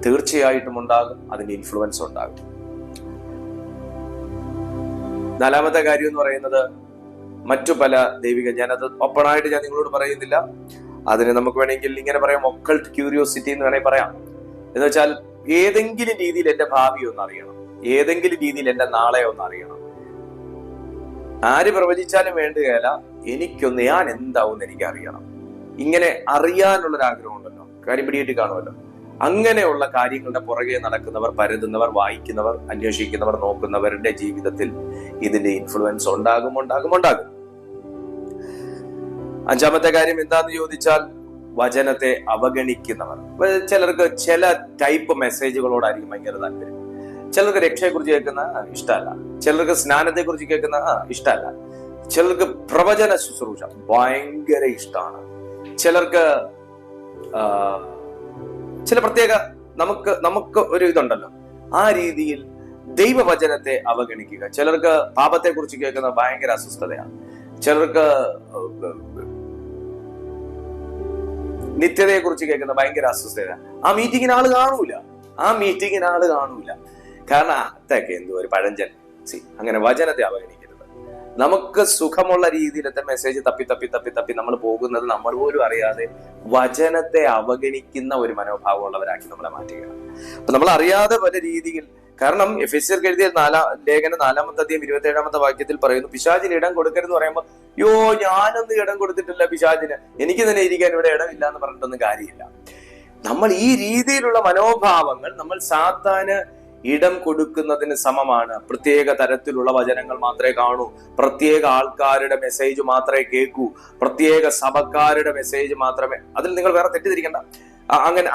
തീർച്ചയായിട്ടും ഉണ്ടാകും, അതിന്റെ ഇൻഫ്ലുവൻസ് ഉണ്ടാകും. 4ാമത്തെ കാര്യം എന്ന് പറയുന്നത് മറ്റു പല ദൈവിക, ഞാനത് ഓപ്പണായിട്ട് ഞാൻ നിങ്ങളോട് പറയുന്നില്ല, അതിന് നമുക്ക് വേണമെങ്കിൽ ഇങ്ങനെ പറയാം, ഒക്കൾട്ട് ക്യൂരിയോസിറ്റി എന്ന് വേണമെങ്കിൽ പറയാം. എന്ന് വെച്ചാൽ ഏതെങ്കിലും രീതിയിൽ എന്റെ ഭാവി ഒന്ന് അറിയണം, ഏതെങ്കിലും രീതിയിൽ എന്റെ നാളെ ഒന്ന് അറിയണം. ആര് പ്രവചിച്ചാലും വേണ്ടുകയില്ല, ഞാൻ എന്താവും എനിക്ക് അറിയണം. ഇങ്ങനെ അറിയാനുള്ളൊരാഗ്രഹം ഉണ്ടല്ലോ, കാര്യം പിടിയിട്ട് കാണുമല്ലോ. അങ്ങനെയുള്ള കാര്യങ്ങളുടെ പുറകെ നടക്കുന്നവർ, പരതുന്നവർ, വായിക്കുന്നവർ, അന്വേഷിക്കുന്നവർ, നോക്കുന്നവരുടെ ജീവിതത്തിൽ ഇതിന്റെ ഇൻഫ്ലുവൻസ് ഉണ്ടാകും. 5ാമത്തെ കാര്യം എന്താന്ന് ചോദിച്ചാൽ വചനത്തെ അവഗണിക്കുന്നവർ. ചിലർക്ക് ചില ടൈപ്പ് മെസ്സേജുകളോടായിരിക്കും ഭയങ്കര താല്പര്യം. ചിലർക്ക് രക്ഷയെക്കുറിച്ച് കേൾക്കുന്ന ഇഷ്ടമല്ല, ചിലർക്ക് സ്നാനത്തെ കുറിച്ച് കേൾക്കുന്ന ഇഷ്ടമല്ല, ചിലർക്ക് പ്രവചന ശുശ്രൂഷ ഭയങ്കര ഇഷ്ടമാണ്, ചിലർക്ക് ചില പ്രത്യേക നമുക്ക് ഒരു ഇതുണ്ടല്ലോ, ആ രീതിയിൽ ദൈവവചനത്തെ അവഗണിക്കുക. ചിലർക്ക് പാപത്തെ കുറിച്ച് കേൾക്കുന്ന ഭയങ്കര അസ്വസ്ഥതയാണ്, ചിലർക്ക് നിത്യതയെ കുറിച്ച് കേൾക്കുന്ന ഭയങ്കര അസ്വസ്ഥതയാണ്. ആ മീറ്റിങ്ങിന് ആള് കാണൂല. കാരണം അതൊക്കെ എന്തോ ഒരു പഴഞ്ചൻ. അങ്ങനെ വചനത്തെ അവഗണിക്കരുത്. നമുക്ക് സുഖമുള്ള രീതിയിലത്തെ മെസ്സേജ് തപ്പി നമ്മൾ പോകുന്നത് നമ്മൾ പോലും അറിയാതെ വചനത്തെ അവഗണിക്കുന്ന ഒരു മനോഭാവമുള്ളവരാക്കി നമ്മളെ മാറ്റുകയാണ്. അപ്പൊ നമ്മൾ അറിയാതെ പല രീതിയിൽ, കാരണം എഫെസ്യർക്ക് എഴുതിയ 4-ാമത്തെ അധ്യായം 27-ാമത്തെ വാക്യത്തിൽ പറയുന്നു, പിശാചിന് ഇടം കൊടുക്കരുതെന്ന് പറയുമ്പോൾ, ഞാനൊന്നും ഇടം കൊടുത്തിട്ടില്ല പിശാചിന്, എനിക്ക് തന്നെ ഇരിക്കാൻ ഇവിടെ ഇടമില്ല എന്ന് പറഞ്ഞിട്ടൊന്നും കാര്യമില്ല. നമ്മൾ ഈ രീതിയിലുള്ള മനോഭാവങ്ങൾ നമ്മൾ സാത്താന് ഇടം കൊടുക്കുന്നതിന് സമമാണ്. പ്രത്യേക തരത്തിലുള്ള വചനങ്ങൾ മാത്രമേ കാണൂ, പ്രത്യേക ആൾക്കാരുടെ മെസ്സേജ് മാത്രമേ കേൾക്കൂ, പ്രത്യേക സഭക്കാരുടെ മെസ്സേജ് മാത്രമേ. അതിൽ നിങ്ങൾ വേറെ തെറ്റിദ്ധരിക്കണ്ട.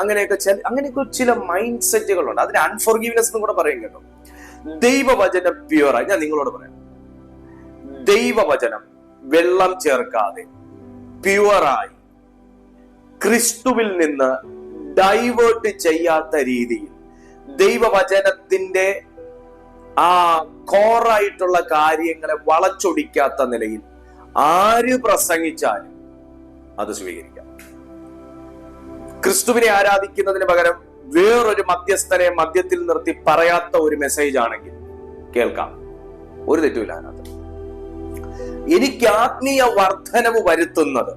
അങ്ങനെയൊക്കെ ചില മൈൻഡ് സെറ്റുകളുണ്ട്. അതിന് അൺഫോർഗീവ്നെസ് എന്നും കൂടെ പറയും കേട്ടോ. ദൈവവചനം പ്യുവറായി, ഞാൻ നിങ്ങളോട് പറയാം, ദൈവവചനം വെള്ളം ചേർക്കാതെ പ്യുവറായി ക്രിസ്തുവിൽ നിന്ന് ഡൈവേർട്ട് ചെയ്യാത്ത രീതിയിൽ ദൈവവചനത്തിന്റെ ആ കോറായിട്ടുള്ള കാര്യങ്ങളെ വളച്ചൊടിക്കാത്ത നിലയിൽ ആര് പ്രസംഗിച്ചാലും അത് സ്വീകരിക്കാം. ക്രിസ്തുവിനെ ആരാധിക്കുന്നതിന് പകരം വേറൊരു മധ്യസ്ഥനെ മധ്യത്തിൽ നിർത്തി പറയാത്ത ഒരു മെസ്സേജ് ആണെങ്കിൽ കേൾക്കാം, ഒരു തെറ്റുമില്ല അതിനകത്ത്. എനിക്ക് ആത്മീയ വർധനവ് വരുത്തുന്നത്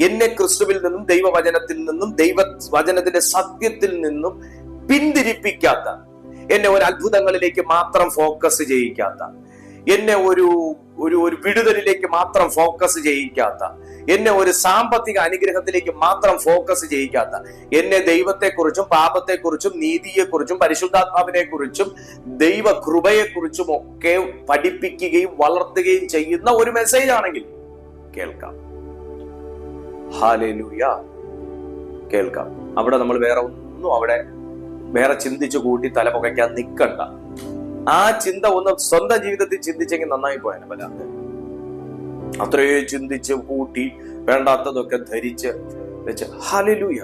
എന്നെ ക്രിസ്തുവിൽ നിന്നും ദൈവവചനത്തിൽ നിന്നും ദൈവവചനത്തിന്റെ സത്യത്തിൽ നിന്നും പിന്തിരിപ്പിക്കാത്ത, എന്നെ ഒരു അത്ഭുതങ്ങളിലേക്ക് മാത്രം ഫോക്കസ് ചെയ്യിക്കാത്ത, എന്നെ ഒരു വിടുതലിലേക്ക് മാത്രം ഫോക്കസ് ചെയ്യിക്കാത്ത, എന്നെ ഒരു സാമ്പത്തിക അനുഗ്രഹത്തിലേക്ക് മാത്രം ഫോക്കസ് ചെയ്യിക്കാത്ത, എന്നെ ദൈവത്തെക്കുറിച്ചും പാപത്തെക്കുറിച്ചും നീതിയെക്കുറിച്ചും പരിശുദ്ധാത്മാവിനെ കുറിച്ചും ദൈവ കൃപയെക്കുറിച്ചും ഒക്കെ പഠിപ്പിക്കുകയും വളർത്തുകയും ചെയ്യുന്ന ഒരു മെസ്സേജ് ആണെങ്കിൽ കേൾക്കാം. ഹല്ലേലൂയ, കേൾക്കാം. അവിടെ നമ്മൾ വേറെ ചിന്തിച്ചു കൂട്ടി തലപുകയ്ക്കാൻ നിൽക്കണ്ട. ആ ചിന്ത ഒന്ന് സ്വന്തം ജീവിതത്തിൽ ചിന്തിച്ചെങ്കിൽ നന്നായി പോയാൽ വല്ലാതെ അത്രയോ ചിന്തിച്ച് കൂട്ടി വേണ്ടാത്തതൊക്കെ ധരിച്ച് വെച്ച്. ഹല്ലേലൂയ.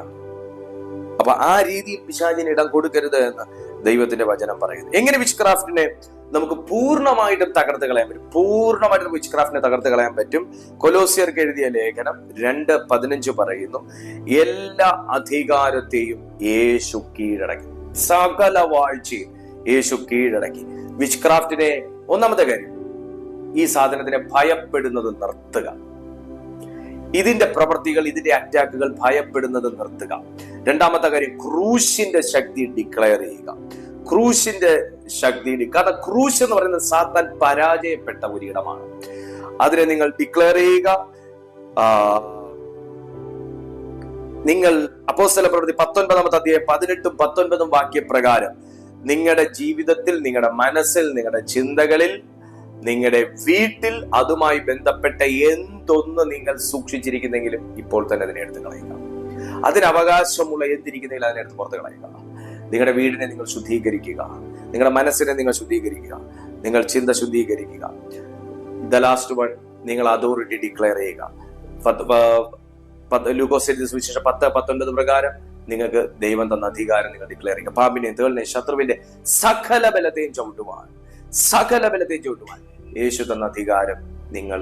അപ്പൊ ആ രീതിയിൽ പിശാചിന് ഇടം കൊടുക്കരുത് എന്ന് ദൈവത്തിന്റെ വചനം പറയുന്നു. എങ്ങനെ വിച്ച്ക്രാഫ്റ്റിനെ നമുക്ക് പൂർണ്ണമായിട്ടും തകർത്ത് കളയാൻ പറ്റും? പൂർണ്ണമായിട്ടും വിച്ച്ക്രാഫ്റ്റിനെ തകർത്ത് കളയാൻ പറ്റും. കൊലോസ്യർക്ക് എഴുതിയ ലേഖനം 2:15 പറയുന്നു, എല്ലാ അധികാരത്തെയും യേശു കീഴടക്കി, സകല വാഴ്ചയും യേശു കീഴടക്കി. വിച്ച്ക്രാഫ്റ്റിനെ, ഒന്നാമത്തെ കാര്യം, ഈ സാധനത്തിനെ ഭയപ്പെടുന്നത് നിർത്തുക. ഇതിന്റെ പ്രവൃത്തികൾ, ഇതിന്റെ അറ്റാക്കുകൾ ഭയപ്പെടുന്നത് നിർത്തുക. രണ്ടാമത്തെ കാര്യം, ക്രൂശിന്റെ ശക്തി ഡിക്ലെയർ ചെയ്യുക. ക്രൂശിന്റെ ശക്തി, കാരണം ക്രൂശ് എന്ന് പറയുന്നത് സാത്താൻ പരാജയപ്പെട്ട ഒരിടമാണ്. അതിനെ നിങ്ങൾ ഡിക്ലെയർ ചെയ്യുക. നിങ്ങൾ അപ്പോസ്തല പ്രവൃത്തി 19-ാമത്തെ അധ്യായം 18-ഉം 19-ഉം വാക്യപ്രകാരം നിങ്ങളുടെ ജീവിതത്തിൽ, നിങ്ങളുടെ മനസ്സിൽ, നിങ്ങളുടെ ചിന്തകളിൽ, നിങ്ങളുടെ വീട്ടിൽ അതുമായി ബന്ധപ്പെട്ട എന്തൊന്ന് നിങ്ങൾ സൂക്ഷിച്ചിരിക്കുന്നെങ്കിലും ഇപ്പോൾ തന്നെ അതിനെ എടുത്ത് കളയുക. അതിന് അവകാശമുള്ള എന്തിരിക്കുന്നെങ്കിലും അതിനെടുത്ത് പുറത്ത് കളയുക. നിങ്ങളുടെ വീടിനെ നിങ്ങൾ ശുദ്ധീകരിക്കുക, നിങ്ങളുടെ മനസ്സിനെ നിങ്ങൾ ശുദ്ധീകരിക്കുക, നിങ്ങൾ ചിന്ത ശുദ്ധീകരിക്കുക. ദ ലാസ്റ്റ് വൺ, നിങ്ങൾ അതോറിറ്റി ഡിക്ലെയർ ചെയ്യുക. ലൂക്കോസ് എഴുതിയ സുവിശേഷം 10:19 പ്രകാരം നിങ്ങൾക്ക് ദൈവം തന്ന അധികാരം നിങ്ങൾ ഡിക്ലെയർ ചെയ്യുക. പാമ്പിനെയും തേളിനെയും ശത്രുവിന്റെ സകല ബലത്തെയും ചവിട്ടുവാൻ യേശു തന്ന അധികാരം നിങ്ങൾ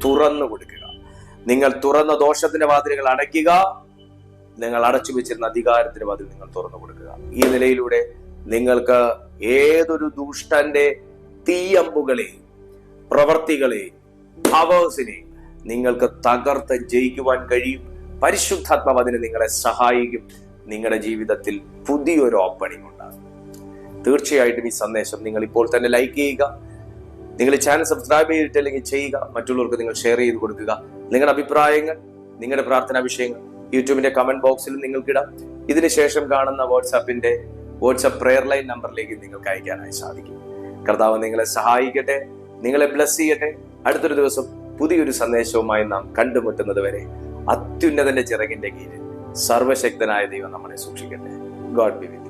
തുറന്നു കൊടുക്കുക. നിങ്ങൾ തുറന്ന ദോഷത്തിന്റെ വാതിലുകൾ അടയ്ക്കുക. നിങ്ങൾ അടച്ചു വെച്ചിരുന്ന അധികാരത്തിന്റെ വാതിൽ നിങ്ങൾ തുറന്നു കൊടുക്കുക. ഈ നിലയിലൂടെ നിങ്ങൾക്ക് ഏതൊരു ദുഷ്ടന്റെ തീയമ്പുകളെയും പ്രവർത്തികളെയും പവേഴ്സിനെയും നിങ്ങൾക്ക് തകർത്ത് ജയിക്കുവാൻ കഴിയും. പരിശുദ്ധാത്മാവ് അതിന് നിങ്ങളെ സഹായിക്കും. നിങ്ങളുടെ ജീവിതത്തിൽ പുതിയൊരു ഓപ്പണിംഗ് ഉണ്ടാകും. തീർച്ചയായിട്ടും ഈ സന്ദേശം നിങ്ങൾ ഇപ്പോൾ തന്നെ ലൈക്ക് ചെയ്യുക. നിങ്ങൾ ഈ ചാനൽ സബ്സ്ക്രൈബ് ചെയ്തിട്ടില്ലെങ്കിൽ ചെയ്യുക. മറ്റുള്ളവർക്ക് നിങ്ങൾ ഷെയർ ചെയ്ത് കൊടുക്കുക. നിങ്ങളുടെ അഭിപ്രായങ്ങൾ, നിങ്ങളുടെ പ്രാർത്ഥനാ വിഷയങ്ങൾ യൂട്യൂബിന്റെ കമന്റ് ബോക്സിൽ നിങ്ങൾക്കിടാം. ഇതിനുശേഷം കാണുന്ന വാട്സ്ആപ്പ് പ്രെയർ ലൈൻ നമ്പറിലേക്ക് നിങ്ങൾക്ക് അയക്കാനായി സാധിക്കും. കർത്താവ് നിങ്ങളെ സഹായിക്കട്ടെ, നിങ്ങളെ ബ്ലസ് ചെയ്യട്ടെ. അടുത്തൊരു ദിവസം പുതിയൊരു സന്ദേശവുമായി നാം കണ്ടുമുട്ടുന്നത് വരെ അത്യുന്നതന്റെ ചിറകിന്റെ കീഴിൽ സർവശക്തനായ ദൈവം നമ്മളെ സൂക്ഷിക്കട്ടെ. God be with U.